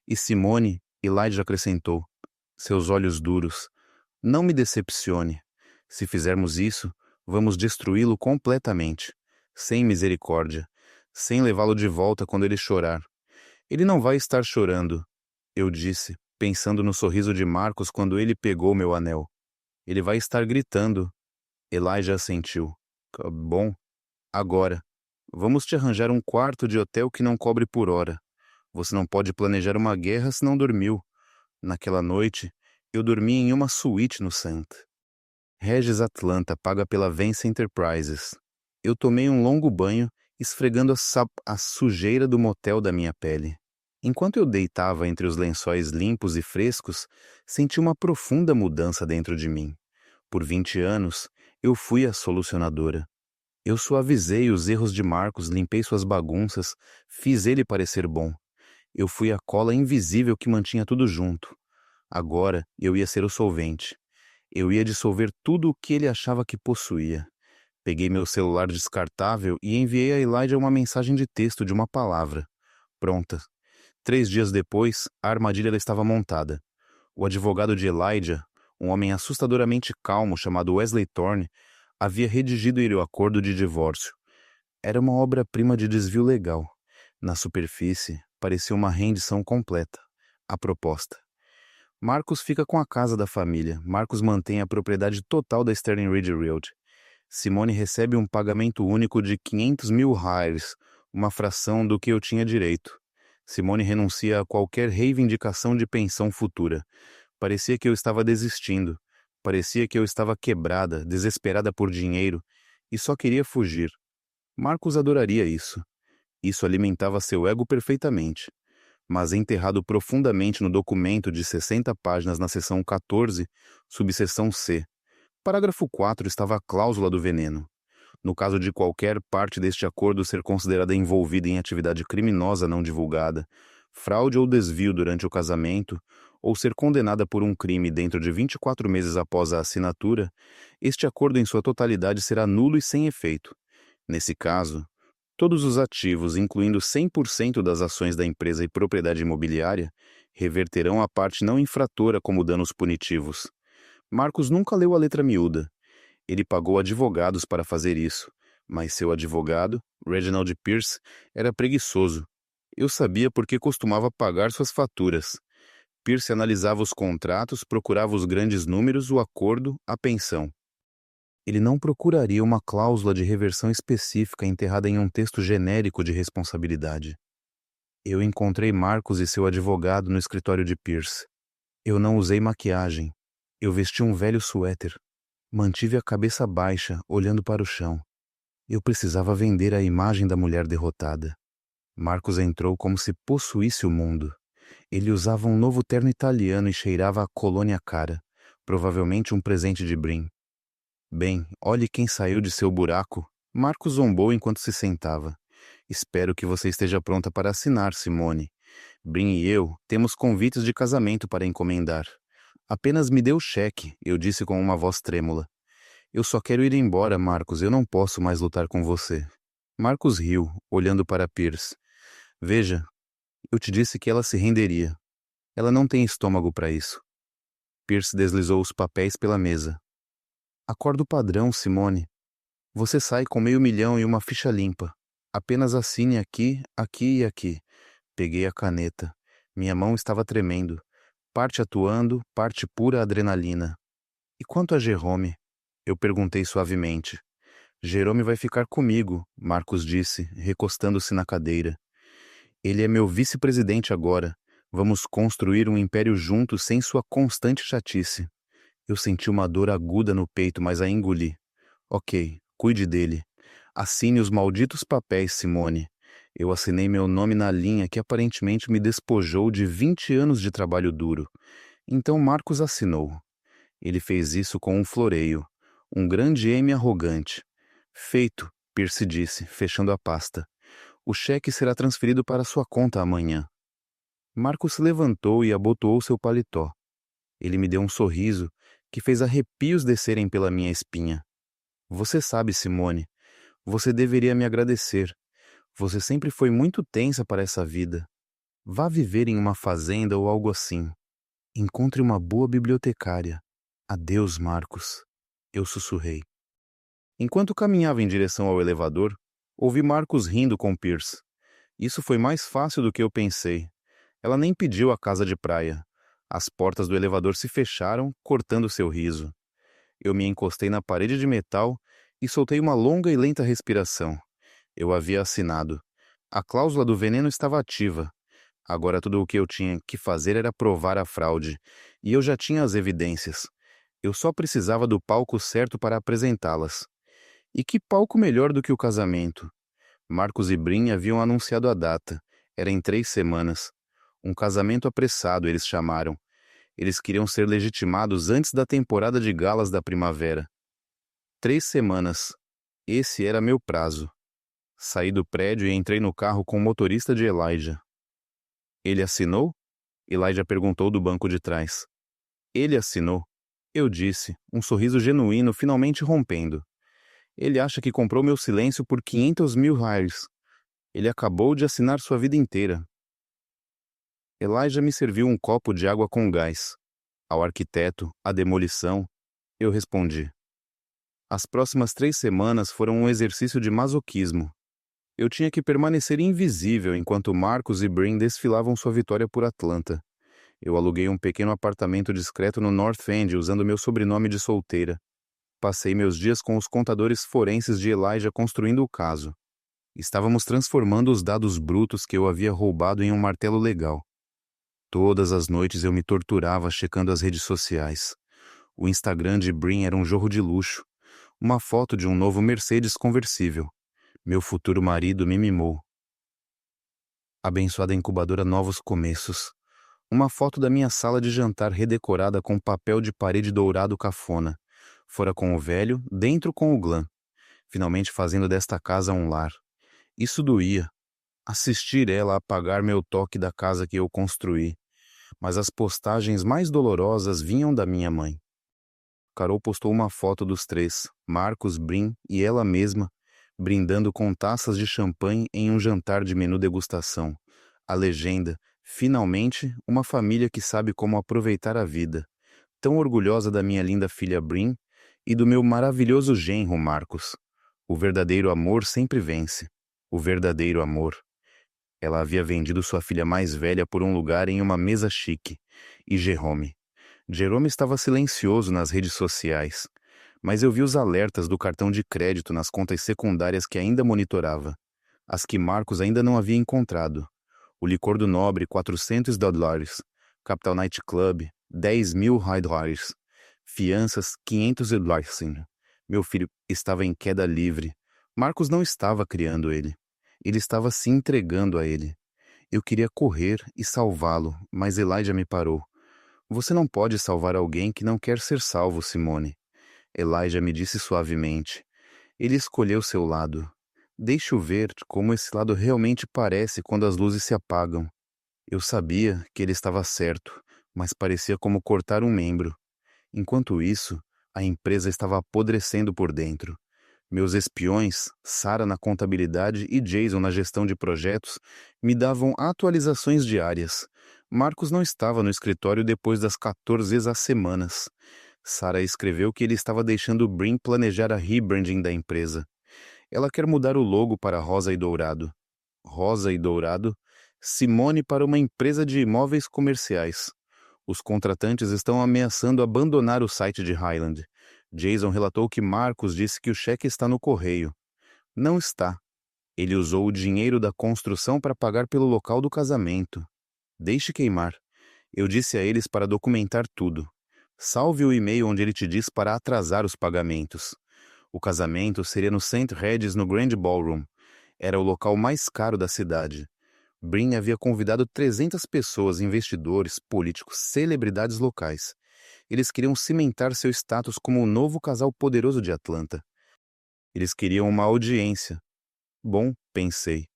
E Simone, Elijah acrescentou, seus olhos duros. Não me decepcione. Se fizermos isso, vamos destruí-lo completamente. Sem misericórdia. Sem levá-lo de volta quando ele chorar. Ele não vai estar chorando, eu disse, pensando no sorriso de Marcos quando ele pegou meu anel. Ele vai estar gritando. Elijah assentiu. Bom, agora, vamos te arranjar um quarto de hotel que não cobre por hora. Você não pode planejar uma guerra se não dormiu. Naquela noite, eu dormi em uma suíte no Santa. Regis Atlanta paga pela Vance Enterprises. Eu tomei um longo banho, esfregando a sujeira do motel da minha pele. Enquanto eu deitava entre os lençóis limpos e frescos, senti uma profunda mudança dentro de mim. Por 20 anos, eu fui a solucionadora. Eu suavizei os erros de Marcos, limpei suas bagunças, fiz ele parecer bom. Eu fui a cola invisível que mantinha tudo junto. Agora eu ia ser o solvente. Eu ia dissolver tudo o que ele achava que possuía. Peguei meu celular descartável e enviei a Elijah uma mensagem de texto de uma palavra. Pronta. 3 dias depois, a armadilha estava montada. O advogado de Elijah, um homem assustadoramente calmo chamado Wesley Thorne, havia redigido o acordo de divórcio. Era uma obra-prima de desvio legal. Na superfície, parecia uma rendição completa. A proposta. Marcos fica com a casa da família. Marcos mantém a propriedade total da Sterling Ridge Realty. Simone recebe um pagamento único de 500 mil reais, uma fração do que eu tinha direito. Simone renuncia a qualquer reivindicação de pensão futura. Parecia que eu estava desistindo. Parecia que eu estava quebrada, desesperada por dinheiro, e só queria fugir. Marcos adoraria isso. Isso alimentava seu ego perfeitamente. Mas enterrado profundamente no documento de 60 páginas na seção 14, subseção C, parágrafo 4 estava a cláusula do veneno. No caso de qualquer parte deste acordo ser considerada envolvida em atividade criminosa não divulgada, fraude ou desvio durante o casamento, ou ser condenada por um crime dentro de 24 meses após a assinatura, este acordo em sua totalidade será nulo e sem efeito. Nesse caso, todos os ativos, incluindo 100% das ações da empresa e propriedade imobiliária, reverterão a parte não infratora como danos punitivos. Marcos nunca leu a letra miúda. Ele pagou advogados para fazer isso, mas seu advogado, Reginald Pierce, era preguiçoso. Eu sabia porque costumava pagar suas faturas. Pierce analisava os contratos, procurava os grandes números, o acordo, a pensão. Ele não procuraria uma cláusula de reversão específica enterrada em um texto genérico de responsabilidade. Eu encontrei Marcos e seu advogado no escritório de Pierce. Eu não usei maquiagem. Eu vesti um velho suéter. Mantive a cabeça baixa, olhando para o chão. Eu precisava vender a imagem da mulher derrotada. Marcos entrou como se possuísse o mundo. Ele usava um novo terno italiano e cheirava a colônia cara, provavelmente um presente de Brim. Bem, olhe quem saiu de seu buraco. Marcos zombou enquanto se sentava. Espero que você esteja pronta para assinar, Simone. Brim e eu temos convites de casamento para encomendar. Apenas me dê o cheque, eu disse com uma voz trêmula. Eu só quero ir embora, Marcos, eu não posso mais lutar com você. Marcos riu, olhando para Pierce. Veja, eu te disse que ela se renderia. Ela não tem estômago para isso. Pierce deslizou os papéis pela mesa. Acordo padrão, Simone. Você sai com 500.000 e uma ficha limpa. Apenas assine aqui, aqui e aqui. Peguei a caneta. Minha mão estava tremendo. Parte atuando, parte pura adrenalina. E quanto a Jerome? Eu perguntei suavemente. Jerome vai ficar comigo, Marcos disse, recostando-se na cadeira. Ele é meu vice-presidente agora. Vamos construir um império juntos sem sua constante chatice. Eu senti uma dor aguda no peito, mas a engoli. Ok, cuide dele. Assine os malditos papéis, Simone. Eu assinei meu nome na linha que aparentemente me despojou de 20 anos de trabalho duro. Então Marcos assinou. Ele fez isso com um floreio. Um grande M arrogante. Feito, Pierce disse, fechando a pasta. O cheque será transferido para sua conta amanhã. Marcos se levantou e abotoou seu paletó. Ele me deu um sorriso que fez arrepios descerem pela minha espinha. Você sabe, Simone, você deveria me agradecer. Você sempre foi muito tensa para essa vida. Vá viver em uma fazenda ou algo assim. Encontre uma boa bibliotecária. Adeus, Marcos. Eu sussurrei. Enquanto caminhava em direção ao elevador, ouvi Marcos rindo com Pierce. Isso foi mais fácil do que eu pensei. Ela nem pediu a casa de praia. As portas do elevador se fecharam, cortando seu riso. Eu me encostei na parede de metal e soltei uma longa e lenta respiração. Eu havia assinado. A cláusula do veneno estava ativa. Agora tudo o que eu tinha que fazer era provar a fraude. E eu já tinha as evidências. Eu só precisava do palco certo para apresentá-las. E que palco melhor do que o casamento? Marcos e Brin haviam anunciado a data. Era em 3 semanas. Um casamento apressado, eles chamaram. Eles queriam ser legitimados antes da temporada de galas da primavera. 3 semanas. Esse era meu prazo. Saí do prédio e entrei no carro com o motorista de Elijah. Ele assinou? Elijah perguntou do banco de trás. Ele assinou. Eu disse, um sorriso genuíno finalmente rompendo. Ele acha que comprou meu silêncio por 500.000 reais. Ele acabou de assinar sua vida inteira. Elijah me serviu um copo de água com gás. Ao arquiteto, à demolição, eu respondi. As próximas 3 semanas foram um exercício de masoquismo. Eu tinha que permanecer invisível enquanto Marcos e Brin desfilavam sua vitória por Atlanta. Eu aluguei um pequeno apartamento discreto no North End usando meu sobrenome de solteira. Passei meus dias com os contadores forenses de Elijah construindo o caso. Estávamos transformando os dados brutos que eu havia roubado em um martelo legal. Todas as noites eu me torturava checando as redes sociais. O Instagram de Brin era um jorro de luxo. Uma foto de um novo Mercedes conversível. Meu futuro marido me mimou. Abençoada incubadora Novos Começos. Uma foto da minha sala de jantar redecorada com papel de parede dourado cafona. Fora com o velho, dentro com o glam. Finalmente fazendo desta casa um lar. Isso doía. Assistir ela apagar meu toque da casa que eu construí. Mas as postagens mais dolorosas vinham da minha mãe. Carol postou uma foto dos 3, Marcos, Brin e ela mesma, brindando com taças de champanhe em um jantar de menu degustação. A legenda, finalmente, uma família que sabe como aproveitar a vida. Tão orgulhosa da minha linda filha Brin e do meu maravilhoso genro Marcos. O verdadeiro amor sempre vence. O verdadeiro amor. Ela havia vendido sua filha mais velha por um lugar em uma mesa chique. E Jerome estava silencioso nas redes sociais. Mas eu vi os alertas do cartão de crédito nas contas secundárias que ainda monitorava. As que Marcos ainda não havia encontrado. O licor do nobre, $400. Capital Night Club, 10.000 $. Fianças, $500. Meu filho estava em queda livre. Marcos não estava criando ele. Ele estava se entregando a ele. Eu queria correr e salvá-lo, mas Elijah me parou. Você não pode salvar alguém que não quer ser salvo, Simone. Elijah me disse suavemente. Ele escolheu seu lado. Deixe-o ver como esse lado realmente parece quando as luzes se apagam. Eu sabia que ele estava certo, mas parecia como cortar um membro. Enquanto isso, a empresa estava apodrecendo por dentro. Meus espiões, Sarah na contabilidade e Jason na gestão de projetos, me davam atualizações diárias. Marcos não estava no escritório depois das 14 às semanas. Sarah escreveu que ele estava deixando o Brin planejar a rebranding da empresa. Ela quer mudar o logo para rosa e dourado. Rosa e dourado, Simone para uma empresa de imóveis comerciais. Os contratantes estão ameaçando abandonar o site de Highland. Jason relatou que Marcos disse que o cheque está no correio. Não está. Ele usou o dinheiro da construção para pagar pelo local do casamento. Deixe queimar. Eu disse a eles para documentar tudo. Salve o e-mail onde ele te diz para atrasar os pagamentos. O casamento seria no St. Regis no Grand Ballroom. Era o local mais caro da cidade. Brin havia convidado 300 pessoas, investidores, políticos, celebridades locais. Eles queriam cimentar seu status como o novo casal poderoso de Atlanta. Eles queriam uma audiência. Bom, pensei,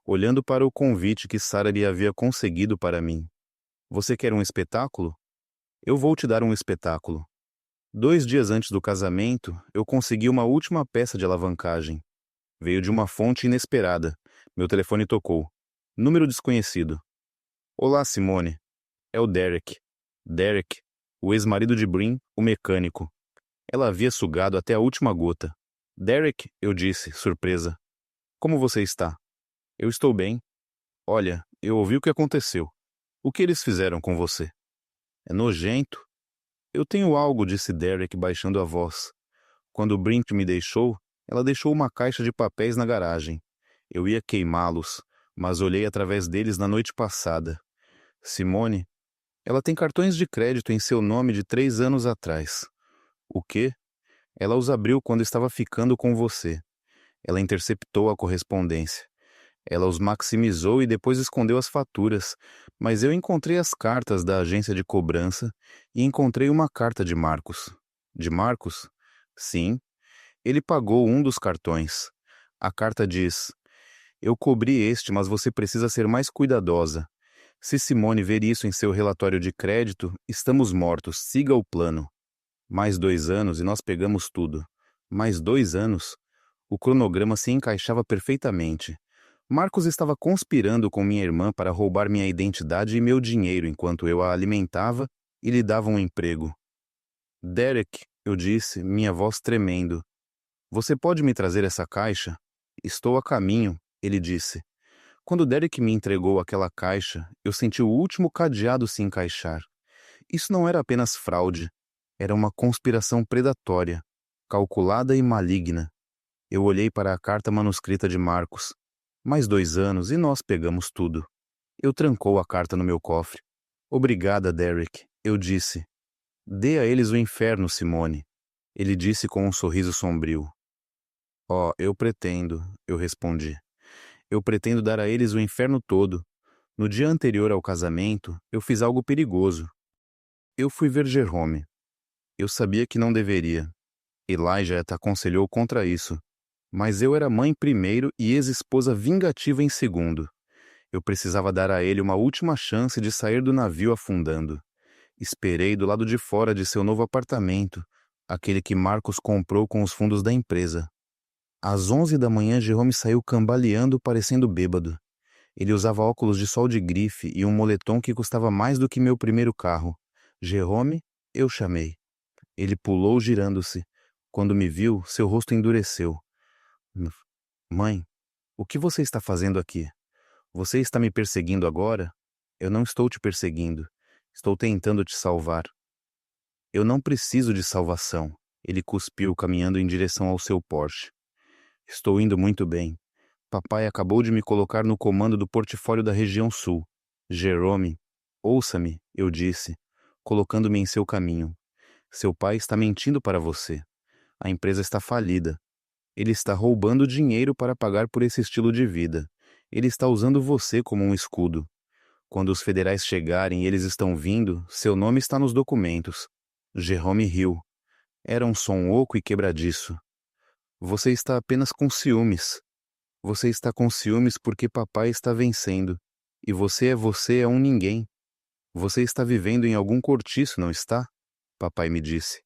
olhando para o convite que Sarah lhe havia conseguido para mim. Você quer um espetáculo? Eu vou te dar um espetáculo. 2 dias antes do casamento, eu consegui uma última peça de alavancagem. Veio de uma fonte inesperada. Meu telefone tocou. Número desconhecido. Olá, Simone. É o Derek. Derek, o ex-marido de Brin, o mecânico. Ela havia sugado até a última gota. Derek, eu disse, surpresa. Como você está? Eu estou bem. Olha, eu ouvi o que aconteceu. O que eles fizeram com você? É nojento. Eu tenho algo, disse Derek baixando a voz. Quando Brink me deixou, ela deixou uma caixa de papéis na garagem. Eu ia queimá-los, mas olhei através deles na noite passada. Simone, ela tem cartões de crédito em seu nome de 3 anos atrás. O quê? Ela os abriu quando estava ficando com você. Ela interceptou a correspondência. Ela os maximizou e depois escondeu as faturas, mas eu encontrei as cartas da agência de cobrança e encontrei uma carta de Marcos. De Marcos? Sim. Ele pagou um dos cartões. A carta diz: eu cobri este, mas você precisa ser mais cuidadosa. Se Simone ver isso em seu relatório de crédito, estamos mortos, siga o plano. Mais 2 anos e nós pegamos tudo. Mais 2 anos? O cronograma se encaixava perfeitamente. Marcos estava conspirando com minha irmã para roubar minha identidade e meu dinheiro enquanto eu a alimentava e lhe dava um emprego. Derek, eu disse, minha voz tremendo. Você pode me trazer essa caixa? Estou a caminho, ele disse. Quando Derek me entregou aquela caixa, eu senti o último cadeado se encaixar. Isso não era apenas fraude, era uma conspiração predatória, calculada e maligna. Eu olhei para a carta manuscrita de Marcos. Mais 2 anos e nós pegamos tudo. Eu trancou a carta no meu cofre. Obrigada, Derek, eu disse. Dê a eles o inferno, Simone. Ele disse com um sorriso sombrio. Oh, eu respondi. Eu pretendo dar a eles o inferno todo. No dia anterior ao casamento, eu fiz algo perigoso. Eu fui ver Jerome. Eu sabia que não deveria. Elijah te aconselhou contra isso. Mas eu era mãe primeiro e ex-esposa vingativa em segundo. Eu precisava dar a ele uma última chance de sair do navio afundando. Esperei do lado de fora de seu novo apartamento, aquele que Marcos comprou com os fundos da empresa. Às 11 da manhã, Jerome saiu cambaleando, parecendo bêbado. Ele usava óculos de sol de grife e um moletom que custava mais do que meu primeiro carro. Jerome, eu chamei. Ele pulou girando-se. Quando me viu, seu rosto endureceu. Mãe, o que você está fazendo aqui? Você está me perseguindo agora? Eu não estou te perseguindo. Estou tentando te salvar. Eu não preciso de salvação. Ele cuspiu, caminhando em direção ao seu Porsche. Estou indo muito bem. Papai acabou de me colocar no comando do portfólio da região sul. Jerome, ouça-me, eu disse, colocando-me em seu caminho. Seu pai está mentindo para você. A empresa está falida. Ele está roubando dinheiro para pagar por esse estilo de vida. Ele está usando você como um escudo. Quando os federais chegarem e eles estão vindo, seu nome está nos documentos. Jerome riu. Era um som oco e quebradiço. Você está apenas com ciúmes. Você está com ciúmes porque papai está vencendo. E você é um ninguém. Você está vivendo em algum cortiço, não está? Papai me disse.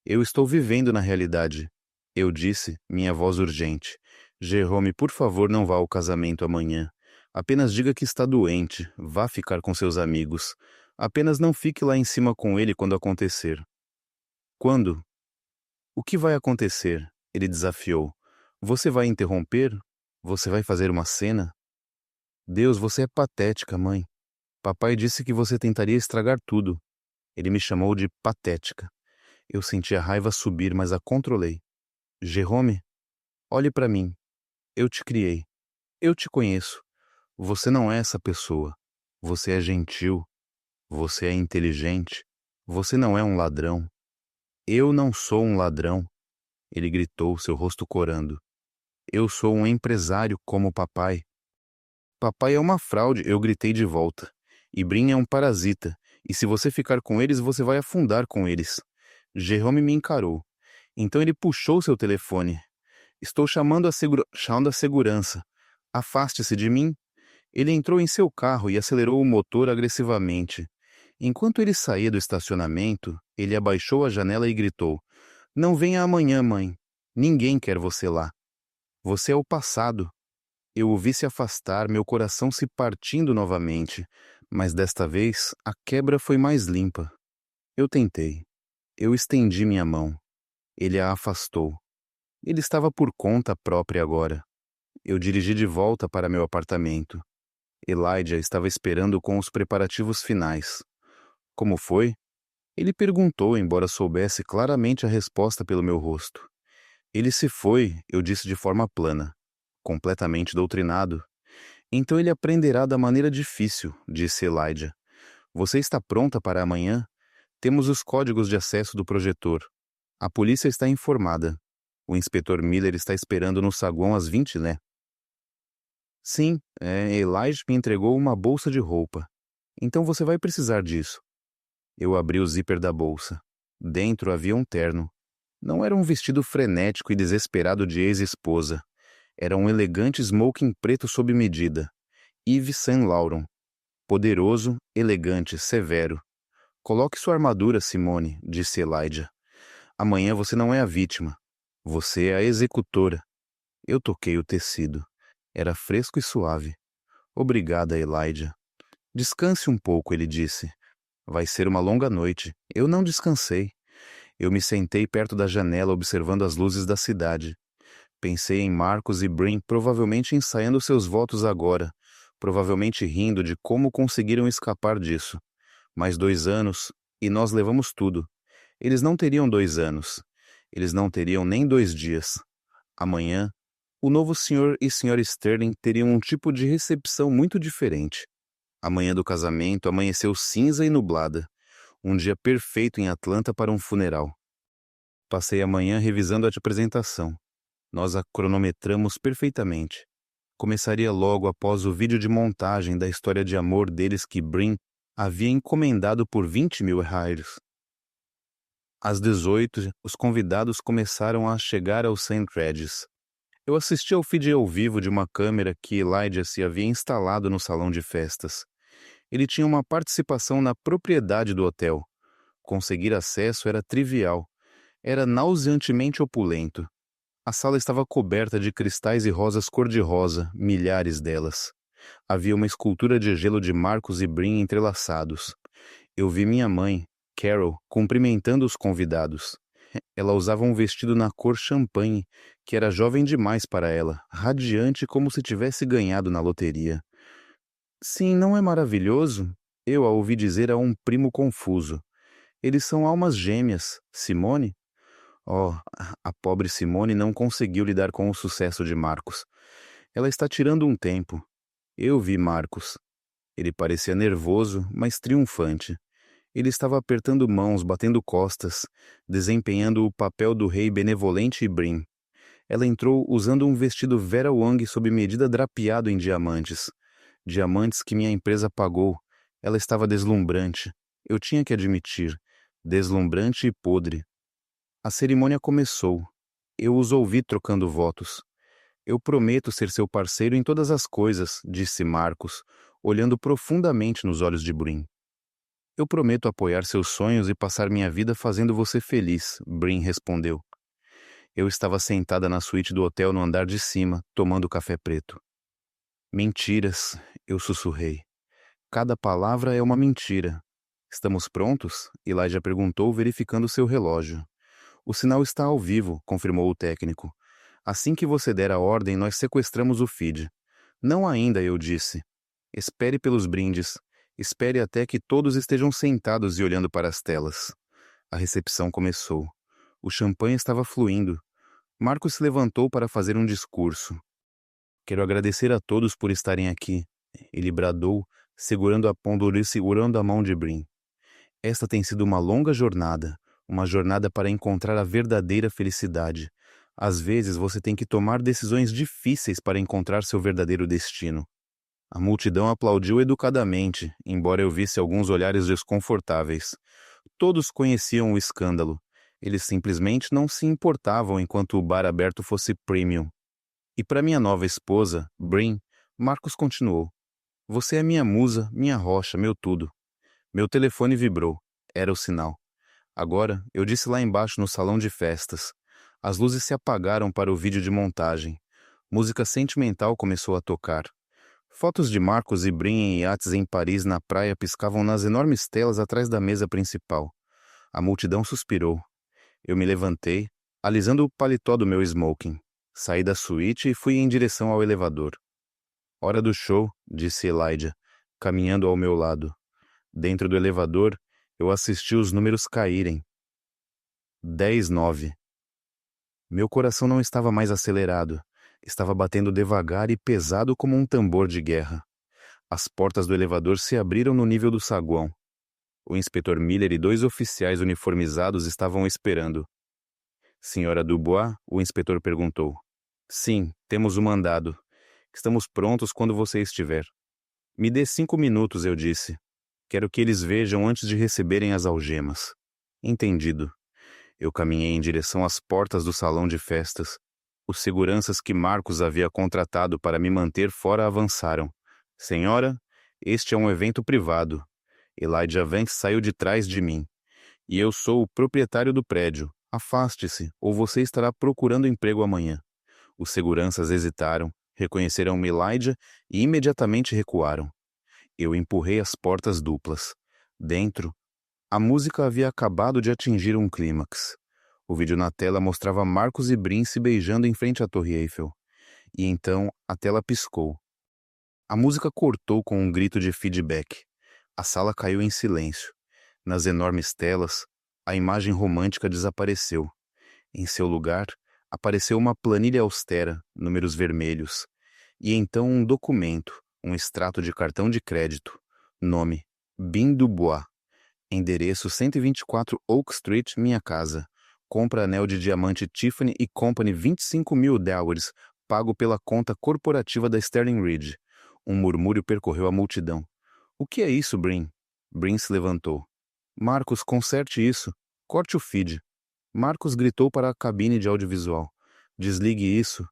Eu estou vivendo na realidade. Eu disse, minha voz urgente. Jerome, por favor, não vá ao casamento amanhã. Apenas diga que está doente, vá ficar com seus amigos. Apenas não fique lá em cima com ele quando acontecer. Quando? O que vai acontecer? Ele desafiou. Você vai interromper? Você vai fazer uma cena? Deus, você é patética, mãe. Papai disse que você tentaria estragar tudo. Ele me chamou de patética. Eu senti a raiva subir, mas a controlei. Jerome, olhe para mim. Eu te criei. Eu te conheço. Você não é essa pessoa. Você é gentil. Você é inteligente. Você não é um ladrão. Eu não sou um ladrão. Ele gritou, seu rosto corando. Eu sou um empresário como o papai. Papai é uma fraude, eu gritei de volta. E Brin é um parasita. E se você ficar com eles, você vai afundar com eles. Jerome me encarou. Então ele puxou seu telefone. Estou chamando a segurança. Afaste-se de mim. Ele entrou em seu carro e acelerou o motor agressivamente. Enquanto ele saía do estacionamento, ele abaixou a janela e gritou: Não venha amanhã, mãe. Ninguém quer você lá. Você é o passado. Eu o vi se afastar, meu coração se partindo novamente, mas desta vez a quebra foi mais limpa. Eu tentei. Eu estendi minha mão. Ele a afastou. Ele estava por conta própria agora. Eu dirigi de volta para meu apartamento. Elijah estava esperando com os preparativos finais. Como foi? Ele perguntou, embora soubesse claramente a resposta pelo meu rosto. Ele se foi, eu disse de forma plana. Completamente doutrinado. Então ele aprenderá da maneira difícil, disse Elijah. Você está pronta para amanhã? Temos os códigos de acesso do projetor. A polícia está informada. O inspetor Miller está esperando no saguão às 20, né? Sim, Elijah me entregou uma bolsa de roupa. Então você vai precisar disso. Eu abri o zíper da bolsa. Dentro havia um terno. Não era um vestido frenético e desesperado de ex-esposa. Era um elegante smoking preto sob medida. Yves Saint Laurent. Poderoso, elegante, severo. Coloque sua armadura, Simone, disse Elijah. Amanhã você não é a vítima. Você é a executora. Eu toquei o tecido. Era fresco e suave. Obrigada, Elijah. Descanse um pouco, ele disse. Vai ser uma longa noite. Eu não descansei. Eu me sentei perto da janela observando as luzes da cidade. Pensei em Marcos e Brin provavelmente ensaiando seus votos agora, provavelmente rindo de como conseguiram escapar disso. Mais 2 anos, e nós levamos tudo. Eles não teriam 2 anos. Eles não teriam nem 2 dias. Amanhã, o novo Sr. e Sra. Sterling teriam um tipo de recepção muito diferente. A manhã do casamento amanheceu cinza e nublada. Um dia perfeito em Atlanta para um funeral. Passei a manhã revisando a apresentação. Nós a cronometramos perfeitamente. Começaria logo após o vídeo de montagem da história de amor deles que Brin havia encomendado por 20.000 reais. Às 18, os convidados começaram a chegar ao St. Regis. Eu assisti ao feed ao vivo de uma câmera que Elijah se havia instalado no salão de festas. Ele tinha uma participação na propriedade do hotel. Conseguir acesso era trivial. Era nauseantemente opulento. A sala estava coberta de cristais e rosas cor-de-rosa, milhares delas. Havia uma escultura de gelo de Marcos e Brin entrelaçados. Eu vi minha mãe, Carol, cumprimentando os convidados. Ela usava um vestido na cor champanhe, que era jovem demais para ela, radiante como se tivesse ganhado na loteria. Sim, não é maravilhoso? Eu a ouvi dizer a um primo confuso. Eles são almas gêmeas, Simone? Oh, a pobre Simone não conseguiu lidar com o sucesso de Marcos. Ela está tirando um tempo. Eu vi Marcos. Ele parecia nervoso, mas triunfante. Ele estava apertando mãos, batendo costas, desempenhando o papel do rei benevolente e Brin. Ela entrou usando um vestido Vera Wang sob medida drapeado em diamantes. Diamantes que minha empresa pagou. Ela estava deslumbrante. Eu tinha que admitir. Deslumbrante e podre. A cerimônia começou. Eu os ouvi trocando votos. Eu prometo ser seu parceiro em todas as coisas, disse Marcos, olhando profundamente nos olhos de Brin. Eu prometo apoiar seus sonhos e passar minha vida fazendo você feliz, Brin respondeu. Eu estava sentada na suíte do hotel no andar de cima, tomando café preto. Mentiras, eu sussurrei. Cada palavra é uma mentira. Estamos prontos? Elijah perguntou, verificando seu relógio. O sinal está ao vivo, confirmou o técnico. Assim que você der a ordem, nós sequestramos o feed. Não ainda, eu disse. Espere pelos brindes. Espere até que todos estejam sentados e olhando para as telas. A recepção começou. O champanhe estava fluindo. Marcos se levantou para fazer um discurso. Quero agradecer a todos por estarem aqui. Ele bradou, segurando a mão de Brin. Esta tem sido uma longa jornada, uma jornada para encontrar a verdadeira felicidade. Às vezes você tem que tomar decisões difíceis para encontrar seu verdadeiro destino. A multidão aplaudiu educadamente, embora eu visse alguns olhares desconfortáveis. Todos conheciam o escândalo. Eles simplesmente não se importavam enquanto o bar aberto fosse premium. E para minha nova esposa, Brin, Marcos continuou. Você é minha musa, minha rocha, meu tudo. Meu telefone vibrou. Era o sinal. Agora, eu disse lá embaixo no salão de festas. As luzes se apagaram para o vídeo de montagem. Música sentimental começou a tocar. Fotos de Marcos e Brin em iates em Paris na praia piscavam nas enormes telas atrás da mesa principal. A multidão suspirou. Eu me levantei, alisando o paletó do meu smoking. Saí da suíte e fui em direção ao elevador. Hora do show, disse Elijah, caminhando ao meu lado. Dentro do elevador, eu assisti os números caírem. 10-9. Meu coração não estava mais acelerado. Estava batendo devagar e pesado como um tambor de guerra. As portas do elevador se abriram no nível do saguão. O inspetor Miller e 2 oficiais uniformizados estavam esperando. Senhora Dubois, o inspetor perguntou. Sim, temos o mandado. Estamos prontos quando você estiver. Me dê 5 minutos, eu disse. Quero que eles vejam antes de receberem as algemas. Entendido. Eu caminhei em direção às portas do salão de festas. Os seguranças que Marcos havia contratado para me manter fora avançaram. Senhora, este é um evento privado. Elijah Vance saiu de trás de mim. E eu sou o proprietário do prédio. Afaste-se, ou você estará procurando emprego amanhã. Os seguranças hesitaram, reconheceram Elijah e imediatamente recuaram. Eu empurrei as portas duplas. Dentro, a música havia acabado de atingir um clímax. O vídeo na tela mostrava Marcos e Brin se beijando em frente à Torre Eiffel. E então a tela piscou. A música cortou com um grito de feedback. A sala caiu em silêncio. Nas enormes telas, a imagem romântica desapareceu. Em seu lugar, apareceu uma planilha austera, números vermelhos. E então um documento, um extrato de cartão de crédito. Nome: Bin Dubois. Endereço 124 Oak Street, minha casa. Compra anel de diamante Tiffany & Company 25.000 dólares, pago pela conta corporativa da Sterling Ridge. Um murmúrio percorreu a multidão. O que é isso, Brin? Brin se levantou. Marcos, conserte isso. Corte o feed. Marcos gritou para a cabine de audiovisual. Desligue isso.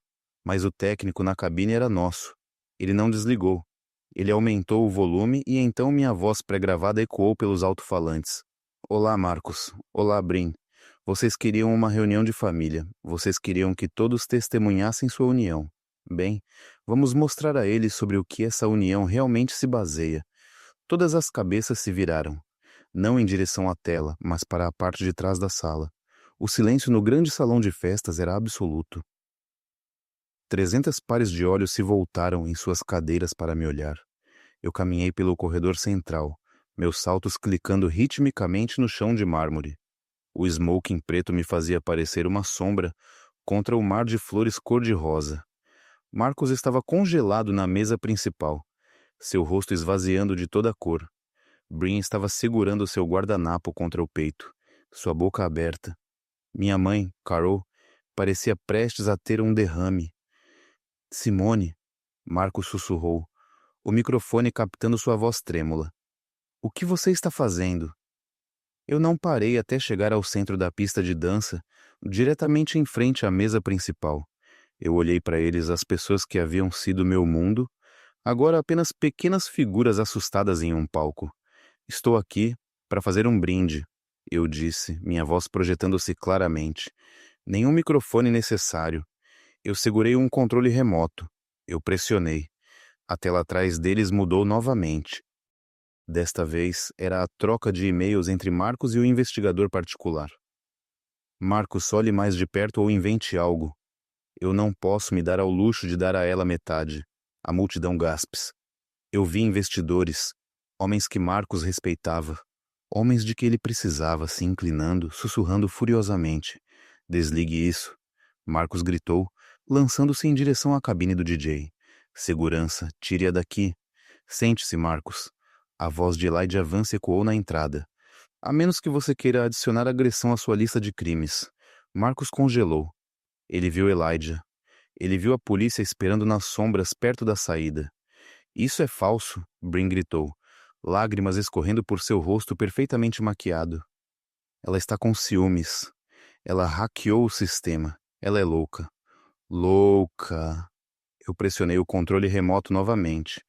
Mas o técnico na cabine era nosso. Ele não desligou. Ele aumentou o volume e então minha voz pré-gravada ecoou pelos alto-falantes. Olá, Marcos. Olá, Brin. Vocês queriam uma reunião de família. Vocês queriam que todos testemunhassem sua união. Bem, vamos mostrar a eles sobre o que essa união realmente se baseia. Todas as cabeças se viraram. Não em direção à tela, mas para a parte de trás da sala. O silêncio no grande salão de festas era absoluto. 300 pares de olhos se voltaram em suas cadeiras para me olhar. Eu caminhei pelo corredor central, meus saltos clicando ritmicamente no chão de mármore. O smoking preto me fazia parecer uma sombra contra o mar de flores cor-de-rosa. Marcos estava congelado na mesa principal, seu rosto esvaziando de toda a cor. Brin estava segurando seu guardanapo contra o peito, sua boca aberta. Minha mãe, Carol, parecia prestes a ter um derrame. Simone, Marcos sussurrou, o microfone captando sua voz trêmula. O que você está fazendo? Eu não parei até chegar ao centro da pista de dança, diretamente em frente à mesa principal. Eu olhei para eles, as pessoas que haviam sido meu mundo, agora apenas pequenas figuras assustadas em um palco. Estou aqui para fazer um brinde, eu disse, minha voz projetando-se claramente. Nenhum microfone necessário. Eu segurei um controle remoto. Eu pressionei. A tela atrás deles mudou novamente. Desta vez, era a troca de e-mails entre Marcos e o investigador particular. Marcos, olhe mais de perto ou invente algo. Eu não posso me dar ao luxo de dar a ela metade. A multidão gaspes. Eu vi investidores, homens que Marcos respeitava, homens de que ele precisava, se inclinando, sussurrando furiosamente. Desligue isso. Marcos gritou, lançando-se em direção à cabine do DJ. Segurança, tire-a daqui. Sente-se, Marcos. A voz de Elijah Vance ecoou na entrada. A menos que você queira adicionar agressão à sua lista de crimes. Marcos congelou. Ele viu Elijah. Ele viu a polícia esperando nas sombras perto da saída. Isso é falso, Brin gritou, lágrimas escorrendo por seu rosto perfeitamente maquiado. Ela está com ciúmes. Ela hackeou o sistema. Ela é louca. Louca. Eu pressionei o controle remoto novamente.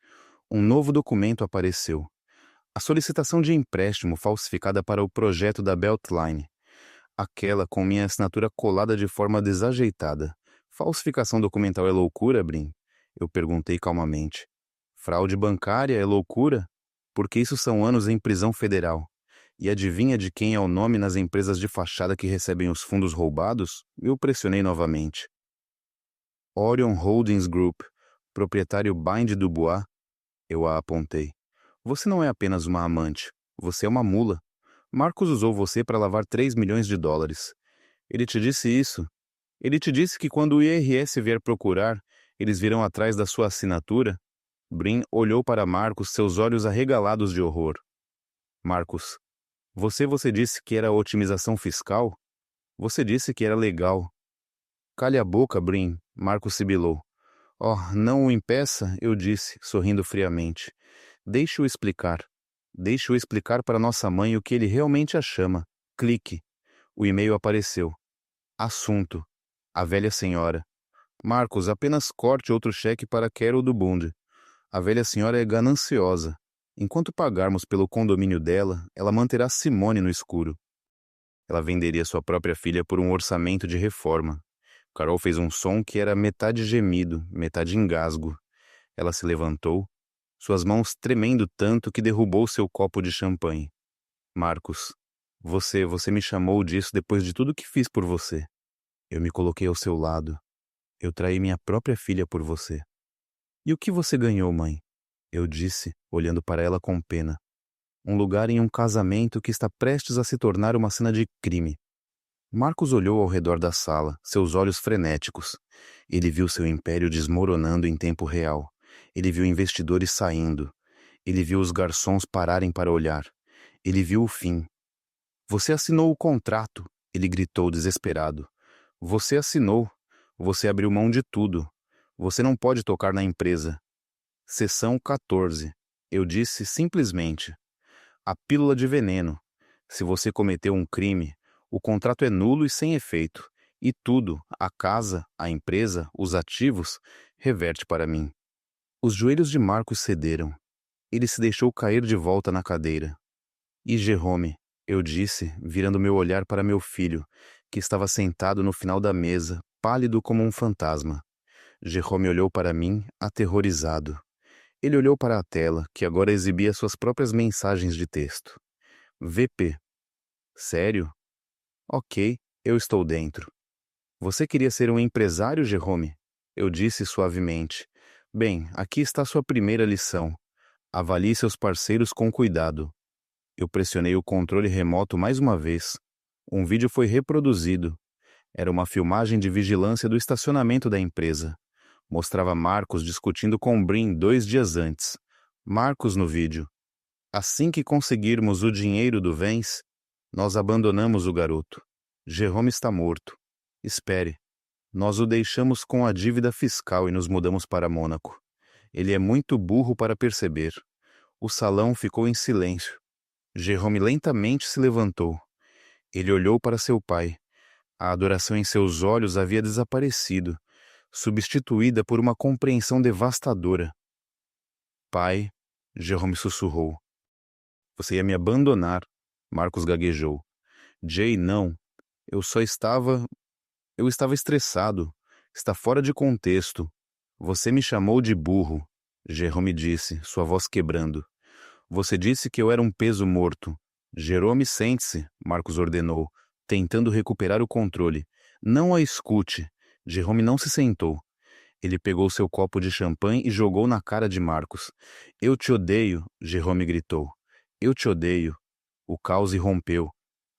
Um novo documento apareceu. A solicitação de empréstimo falsificada para o projeto da Beltline. Aquela com minha assinatura colada de forma desajeitada. Falsificação documental é loucura, Brin? Eu perguntei calmamente. Fraude bancária é loucura? Porque isso são anos em prisão federal. E adivinha de quem é o nome nas empresas de fachada que recebem os fundos roubados? Eu pressionei novamente. Orion Holdings Group, proprietário Bind Dubois. Eu a apontei. Você não é apenas uma amante. Você é uma mula. Marcos usou você para lavar 3 milhões de dólares. Ele te disse isso. Ele te disse que quando o IRS vier procurar, eles virão atrás da sua assinatura. Brin olhou para Marcos, seus olhos arregalados de horror. Marcos, você disse que era otimização fiscal? Você disse que era legal. Cale a boca, Brin, Marcos sibilou. Oh, não o impeça, eu disse, sorrindo friamente. Deixe-o explicar. Deixe-o explicar para nossa mãe o que ele realmente a chama. Clique. O e-mail apareceu. Assunto. A velha senhora. Marcos, apenas corte outro cheque para Carol do Bund. A velha senhora é gananciosa. Enquanto pagarmos pelo condomínio dela, ela manterá Simone no escuro. Ela venderia sua própria filha por um orçamento de reforma. Carol fez um som que era metade gemido, metade engasgo. Ela se levantou, suas mãos tremendo tanto que derrubou seu copo de champanhe. Marcos, você me chamou disso depois de tudo que fiz por você. Eu me coloquei ao seu lado. Eu traí minha própria filha por você. E o que você ganhou, mãe? Eu disse, olhando para ela com pena. Um lugar em um casamento que está prestes a se tornar uma cena de crime. Marcos olhou ao redor da sala, seus olhos frenéticos. Ele viu seu império desmoronando em tempo real. Ele viu investidores saindo. Ele viu os garçons pararem para olhar. Ele viu o fim. Você assinou o contrato, ele gritou desesperado. Você assinou. Você abriu mão de tudo. Você não pode tocar na empresa. Seção 14. Eu disse simplesmente. A pílula de veneno. Se você cometeu um crime, o contrato é nulo e sem efeito. E tudo, a casa, a empresa, os ativos, reverte para mim. Os joelhos de Marcos cederam. Ele se deixou cair de volta na cadeira. E Jerome, eu disse, virando meu olhar para meu filho, que estava sentado no final da mesa, pálido como um fantasma. Jerome olhou para mim, aterrorizado. Ele olhou para a tela, que agora exibia suas próprias mensagens de texto. VP. Sério? Ok, eu estou dentro. Você queria ser um empresário, Jerome? Eu disse suavemente. Bem, aqui está sua primeira lição. Avalie seus parceiros com cuidado. Eu pressionei o controle remoto mais uma vez. Um vídeo foi reproduzido. Era uma filmagem de vigilância do estacionamento da empresa. Mostrava Marcos discutindo com Brin 2 dias antes. Marcos no vídeo. Assim que conseguirmos o dinheiro do Vence, nós abandonamos o garoto. Jerome está morto. Espere. Nós o deixamos com a dívida fiscal e nos mudamos para Mônaco. Ele é muito burro para perceber. O salão ficou em silêncio. Jerome lentamente se levantou. Ele olhou para seu pai. A adoração em seus olhos havia desaparecido, substituída por uma compreensão devastadora. Pai, Jerome sussurrou. Você ia me abandonar, Marcos gaguejou. Jay, não. Eu só estava... Eu estava estressado. Está fora de contexto. Você me chamou de burro, Jerome disse, sua voz quebrando. Você disse que eu era um peso morto. Jerome, sente-se, Marcos ordenou, tentando recuperar o controle. Não a escute. Jerome não se sentou. Ele pegou seu copo de champanhe e jogou na cara de Marcos. Eu te odeio, Jerome gritou. Eu te odeio. O caos irrompeu.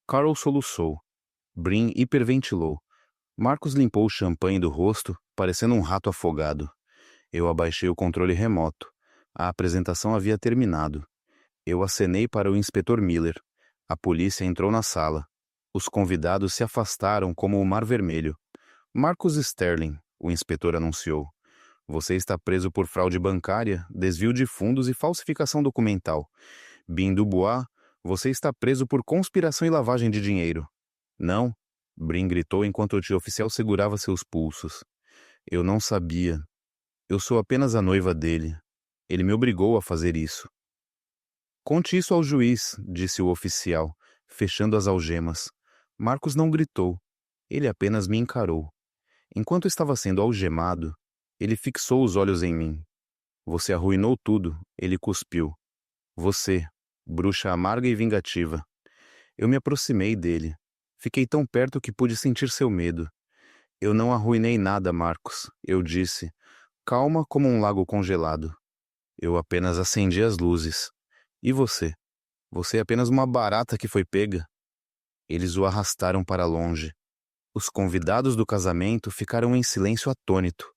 Carol soluçou. Brin hiperventilou. Marcos limpou o champanhe do rosto, parecendo um rato afogado. Eu abaixei o controle remoto. A apresentação havia terminado. Eu acenei para o inspetor Miller. A polícia entrou na sala. Os convidados se afastaram como o mar vermelho. Marcus Sterling, o inspetor anunciou. Você está preso por fraude bancária, desvio de fundos e falsificação documental. Bin Dubois, você está preso por conspiração e lavagem de dinheiro. Não, Brin gritou enquanto o tio-oficial segurava seus pulsos. Eu não sabia. Eu sou apenas a noiva dele. Ele me obrigou a fazer isso. Conte isso ao juiz, disse o oficial, fechando as algemas. Marcos não gritou. Ele apenas me encarou. Enquanto estava sendo algemado, ele fixou os olhos em mim. Você arruinou tudo, ele cuspiu. Você, bruxa amarga e vingativa. Eu me aproximei dele. Fiquei tão perto que pude sentir seu medo. Eu não arruinei nada, Marcos, eu disse, calma como um lago congelado. Eu apenas acendi as luzes. E você? Você é apenas uma barata que foi pega. Eles o arrastaram para longe. Os convidados do casamento ficaram em silêncio atônito.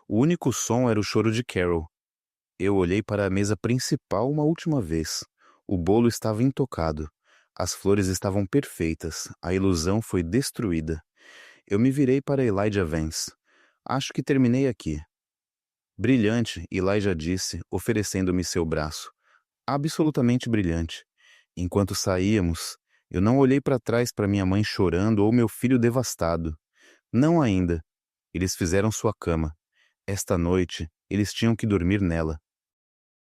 O único som era o choro de Carol. Eu olhei para a mesa principal uma última vez. O bolo estava intocado. As flores estavam perfeitas. A ilusão foi destruída. Eu me virei para Elijah Vance. Acho que terminei aqui. Brilhante, Elijah disse, oferecendo-me seu braço. Absolutamente brilhante. Enquanto saíamos, eu não olhei para trás para minha mãe chorando ou meu filho devastado. Não ainda. Eles fizeram sua cama. Esta noite, eles tinham que dormir nela.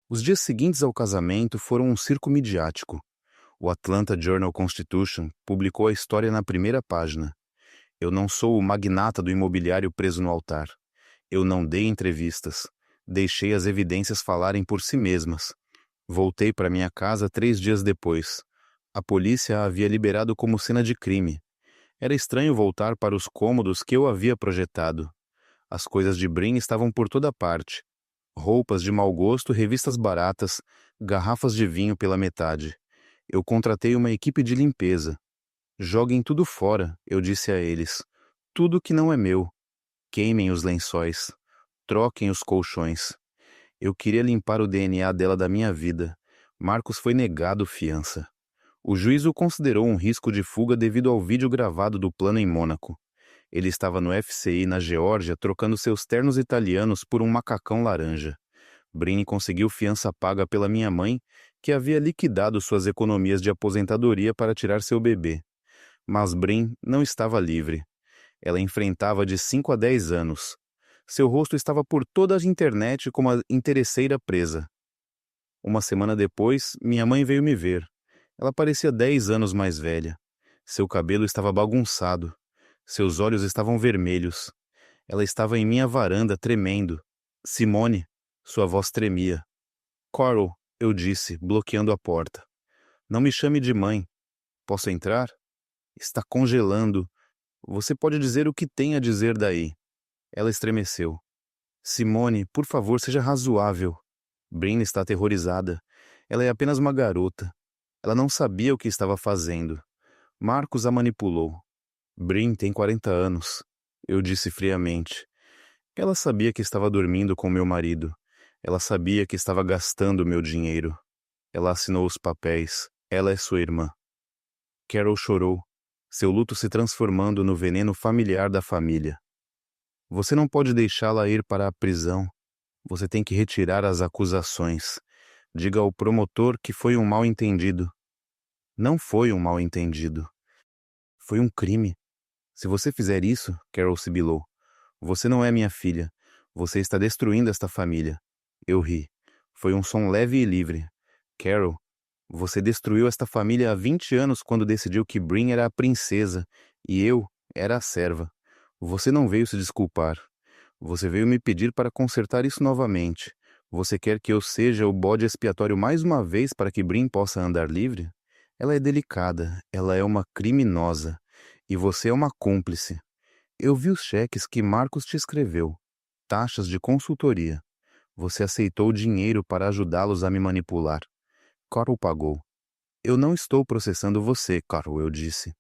Os dias seguintes ao casamento foram um circo midiático. O Atlanta Journal-Constitution publicou a história na primeira página. Eu não sou o magnata do imobiliário preso no altar. Eu não dei entrevistas. Deixei as evidências falarem por si mesmas. Voltei para minha casa 3 dias depois. A polícia a havia liberado como cena de crime. Era estranho voltar para os cômodos que eu havia projetado. As coisas de Brin estavam por toda parte. Roupas de mau gosto, revistas baratas, garrafas de vinho pela metade. Eu contratei uma equipe de limpeza. Joguem tudo fora, eu disse a eles. Tudo que não é meu. Queimem os lençóis. Troquem os colchões. Eu queria limpar o DNA dela da minha vida. Marcos foi negado fiança. O juiz o considerou um risco de fuga devido ao vídeo gravado do plano em Mônaco. Ele estava no FCI na Geórgia trocando seus ternos italianos por um macacão laranja. Brin conseguiu fiança paga pela minha mãe, que havia liquidado suas economias de aposentadoria para tirar seu bebê. Mas Brin não estava livre. Ela enfrentava de 5 a 10 anos. Seu rosto estava por toda a internet como a interesseira presa. Uma semana depois, minha mãe veio me ver. Ela parecia 10 anos mais velha. Seu cabelo estava bagunçado. Seus olhos estavam vermelhos. Ela estava em minha varanda, tremendo. Simone, sua voz tremia. Coral, eu disse, bloqueando a porta. Não me chame de mãe. Posso entrar? Está congelando. Você pode dizer o que tem a dizer daí. Ela estremeceu. Simone, por favor, seja razoável. Brin está aterrorizada. Ela é apenas uma garota. Ela não sabia o que estava fazendo. Marcos a manipulou. Brin tem 40 anos. Eu disse friamente. Ela sabia que estava dormindo com meu marido. Ela sabia que estava gastando meu dinheiro. Ela assinou os papéis. Ela é sua irmã. Carol chorou, seu luto se transformando no veneno familiar da família. Você não pode deixá-la ir para a prisão. Você tem que retirar as acusações. Diga ao promotor que foi um mal-entendido. Não foi um mal-entendido. Foi um crime. Se você fizer isso, Carol sibilou, você não é minha filha. Você está destruindo esta família. Eu ri. Foi um som leve e livre. Carol, você destruiu esta família há 20 anos quando decidiu que Brin era a princesa e eu era a serva. Você não veio se desculpar. Você veio me pedir para consertar isso novamente. Você quer que eu seja o bode expiatório mais uma vez para que Brin possa andar livre? Ela é delicada, ela é uma criminosa. E você é uma cúmplice. Eu vi os cheques que Marcos te escreveu. Taxas de consultoria. Você aceitou dinheiro para ajudá-los a me manipular. Carl pagou. Eu não estou processando você, Carl, eu disse.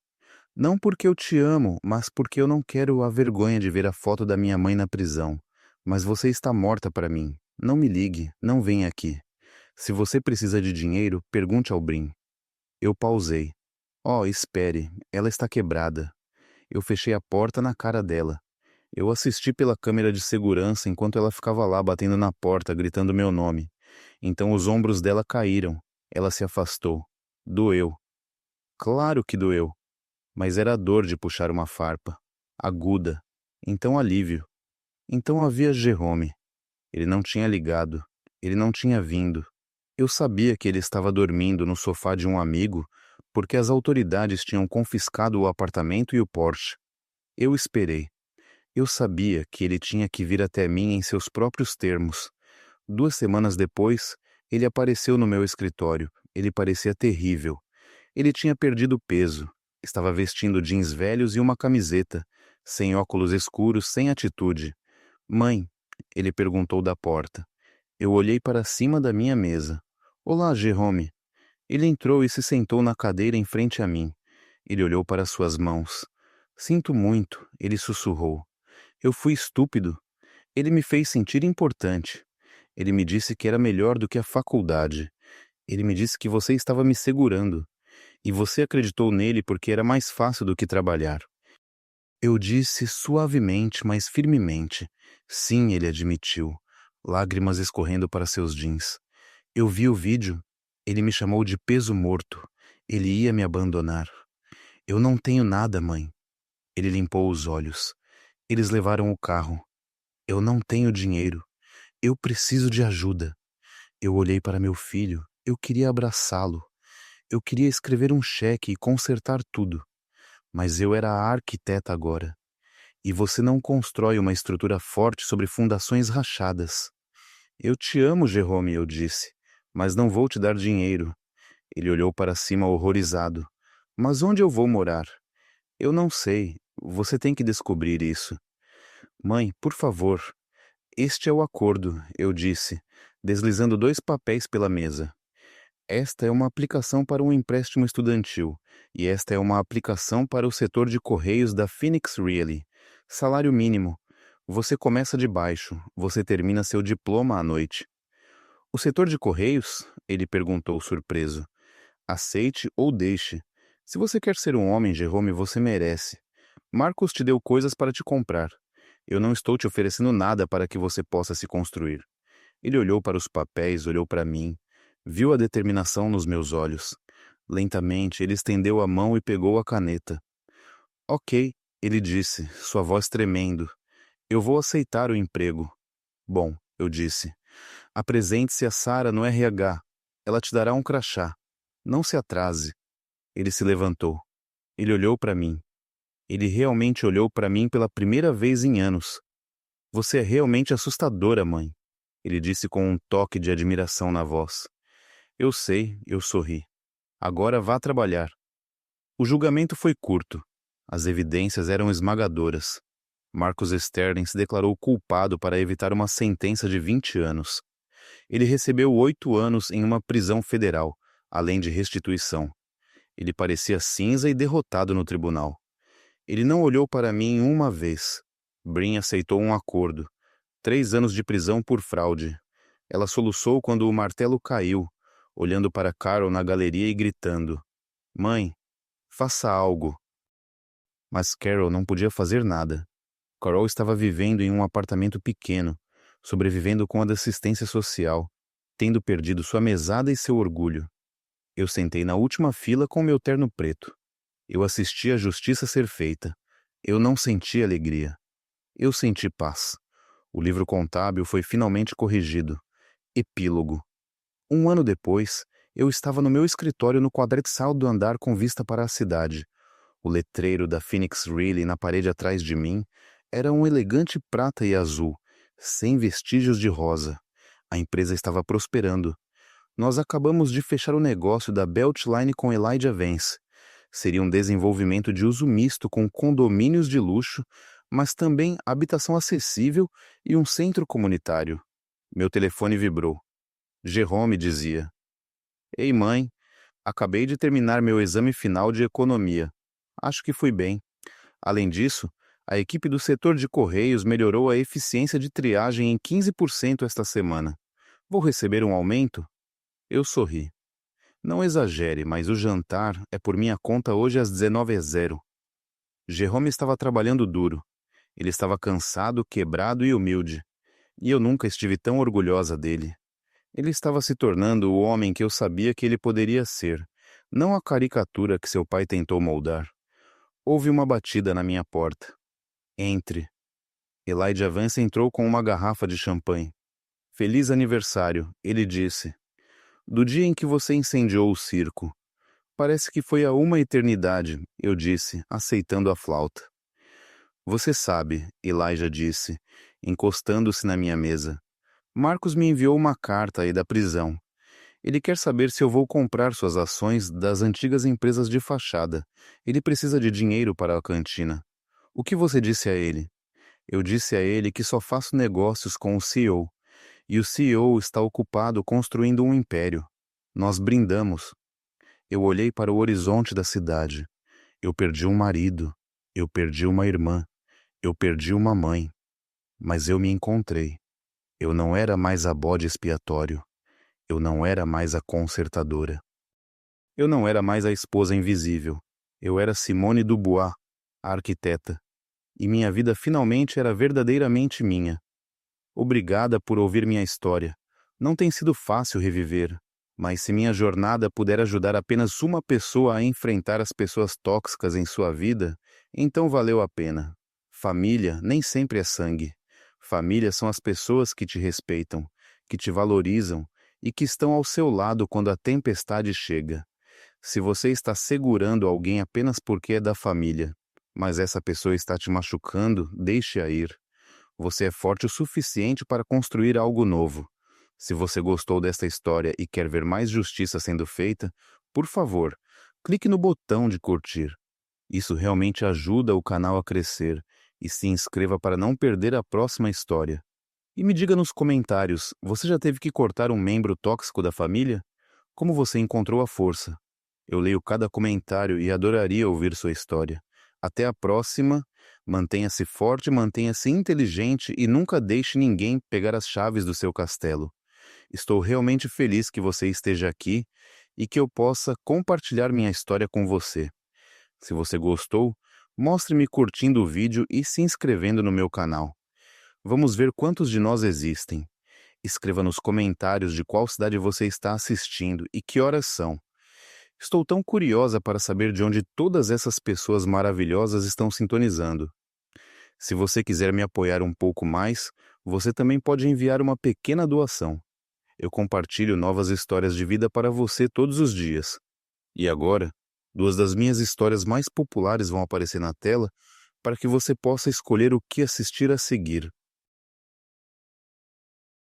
Não porque eu te amo, mas porque eu não quero a vergonha de ver a foto da minha mãe na prisão. Mas você está morta para mim. Não me ligue, não venha aqui. Se você precisa de dinheiro, pergunte ao Brin. Eu pausei. Oh, espere, ela está quebrada. Eu fechei a porta na cara dela. Eu assisti pela câmera de segurança enquanto ela ficava lá batendo na porta, gritando meu nome. Então os ombros dela caíram. Ela se afastou. Doeu. Claro que doeu. Mas era a dor de puxar uma farpa. Aguda. Então alívio. Então havia Jerome. Ele não tinha ligado. Ele não tinha vindo. Eu sabia que ele estava dormindo no sofá de um amigo porque as autoridades tinham confiscado o apartamento e o Porsche. Eu esperei. Eu sabia que ele tinha que vir até mim em seus próprios termos. 2 semanas depois, ele apareceu no meu escritório. Ele parecia terrível. Ele tinha perdido peso. Estava vestindo jeans velhos e uma camiseta, sem óculos escuros, sem atitude. Mãe, ele perguntou da porta. Eu olhei para cima da minha mesa. Olá, Jerome. Ele entrou e se sentou na cadeira em frente a mim. Ele olhou para suas mãos. Sinto muito, ele sussurrou. Eu fui estúpido. Ele me fez sentir importante. Ele me disse que era melhor do que a faculdade. Ele me disse que você estava me segurando. E você acreditou nele porque era mais fácil do que trabalhar. Eu disse suavemente, mas firmemente. Sim, ele admitiu, lágrimas escorrendo para seus jeans. Eu vi o vídeo. Ele me chamou de peso morto. Ele ia me abandonar. Eu não tenho nada, mãe. Ele limpou os olhos. Eles levaram o carro. Eu não tenho dinheiro. Eu preciso de ajuda. Eu olhei para meu filho. Eu queria abraçá-lo. Eu queria escrever um cheque e consertar tudo. Mas eu era a arquiteta agora. E você não constrói uma estrutura forte sobre fundações rachadas. Eu te amo, Jerome, eu disse, mas não vou te dar dinheiro. Ele olhou para cima horrorizado. Mas onde eu vou morar? Eu não sei. Você tem que descobrir isso. Mãe, por favor. Este é o acordo, eu disse, deslizando 2 papéis pela mesa. Esta é uma aplicação para um empréstimo estudantil, e esta é uma aplicação para o setor de correios da Phoenix Reilly. Salário mínimo. Você começa de baixo, você termina seu diploma à noite. O setor de correios? Ele perguntou surpreso. Aceite ou deixe. Se você quer ser um homem, Jerome, você merece. Marcos te deu coisas para te comprar. Eu não estou te oferecendo nada para que você possa se construir. Ele olhou para os papéis, olhou para mim. Viu a determinação nos meus olhos. Lentamente, ele estendeu a mão e pegou a caneta. Ok, ele disse, sua voz tremendo. Eu vou aceitar o emprego. Bom, eu disse. Apresente-se a Sarah no RH. Ela te dará um crachá. Não se atrase. Ele se levantou. Ele olhou para mim. Ele realmente olhou para mim pela primeira vez em anos. Você é realmente assustadora, mãe. Ele disse com um toque de admiração na voz. Eu sei, eu sorri. Agora vá trabalhar. O julgamento foi curto. As evidências eram esmagadoras. Marcus Sterling se declarou culpado para evitar uma sentença de 20 anos. Ele recebeu 8 anos em uma prisão federal, além de restituição. Ele parecia cinza e derrotado no tribunal. Ele não olhou para mim uma vez. Brin aceitou um acordo. 3 anos de prisão por fraude. Ela soluçou quando o martelo caiu, olhando para Carol na galeria e gritando. Mãe, faça algo. Mas Carol não podia fazer nada. Carol estava vivendo em um apartamento pequeno, sobrevivendo com a da assistência social, tendo perdido sua mesada e seu orgulho. Eu sentei na última fila com meu terno preto. Eu assisti a justiça ser feita. Eu não senti alegria. Eu senti paz. O livro contábil foi finalmente corrigido. Epílogo. 1 ano depois, eu estava no meu escritório no quadrangular do andar com vista para a cidade. O letreiro da Phoenix Reilly na parede atrás de mim era um elegante prata e azul, sem vestígios de rosa. A empresa estava prosperando. Nós acabamos de fechar o negócio da Beltline com Elijah Vance. Seria um desenvolvimento de uso misto com condomínios de luxo, mas também habitação acessível e um centro comunitário. Meu telefone vibrou. Jerome dizia: Ei, mãe, acabei de terminar meu exame final de economia. Acho que fui bem. Além disso, a equipe do setor de correios melhorou a eficiência de triagem em 15% esta semana. Vou receber um aumento? Eu sorri. Não exagere, mas o jantar é por minha conta hoje às 19h00. Jerome estava trabalhando duro. Ele estava cansado, quebrado e humilde. E eu nunca estive tão orgulhosa dele. Ele estava se tornando o homem que eu sabia que ele poderia ser, não a caricatura que seu pai tentou moldar. Houve uma batida na minha porta. Entre. Elijah Vance entrou com uma garrafa de champanhe. Feliz aniversário, ele disse. Do dia em que você incendiou o circo. Parece que foi há uma eternidade, eu disse, aceitando a flauta. Você sabe, Elijah disse, encostando-se na minha mesa. Marcos me enviou uma carta aí da prisão. Ele quer saber se eu vou comprar suas ações das antigas empresas de fachada. Ele precisa de dinheiro para a cantina. O que você disse a ele? Eu disse a ele que só faço negócios com o CEO. E o CEO está ocupado construindo um império. Nós brindamos. Eu olhei para o horizonte da cidade. Eu perdi um marido. Eu perdi uma irmã. Eu perdi uma mãe. Mas eu me encontrei. Eu não era mais a bode expiatório. Eu não era mais a consertadora. Eu não era mais a esposa invisível. Eu era Simone Dubois, a arquiteta. E minha vida finalmente era verdadeiramente minha. Obrigada por ouvir minha história. Não tem sido fácil reviver, mas se minha jornada puder ajudar apenas uma pessoa a enfrentar as pessoas tóxicas em sua vida, então valeu a pena. Família nem sempre é sangue. Família são as pessoas que te respeitam, que te valorizam e que estão ao seu lado quando a tempestade chega. Se você está segurando alguém apenas porque é da família, mas essa pessoa está te machucando, deixe-a ir. Você é forte o suficiente para construir algo novo. Se você gostou desta história e quer ver mais justiça sendo feita, por favor, clique no botão de curtir. Isso realmente ajuda o canal a crescer e se inscreva para não perder a próxima história. E me diga nos comentários, você já teve que cortar um membro tóxico da família? Como você encontrou a força? Eu leio cada comentário e adoraria ouvir sua história. Até a próxima. Mantenha-se forte, mantenha-se inteligente e nunca deixe ninguém pegar as chaves do seu castelo. Estou realmente feliz que você esteja aqui e que eu possa compartilhar minha história com você. Se você gostou, mostre-me curtindo o vídeo e se inscrevendo no meu canal. Vamos ver quantos de nós existem. Escreva nos comentários de qual cidade você está assistindo e que horas são. Estou tão curiosa para saber de onde todas essas pessoas maravilhosas estão sintonizando. Se você quiser me apoiar um pouco mais, você também pode enviar uma pequena doação. Eu compartilho novas histórias de vida para você todos os dias. E agora, duas das minhas histórias mais populares vão aparecer na tela para que você possa escolher o que assistir a seguir.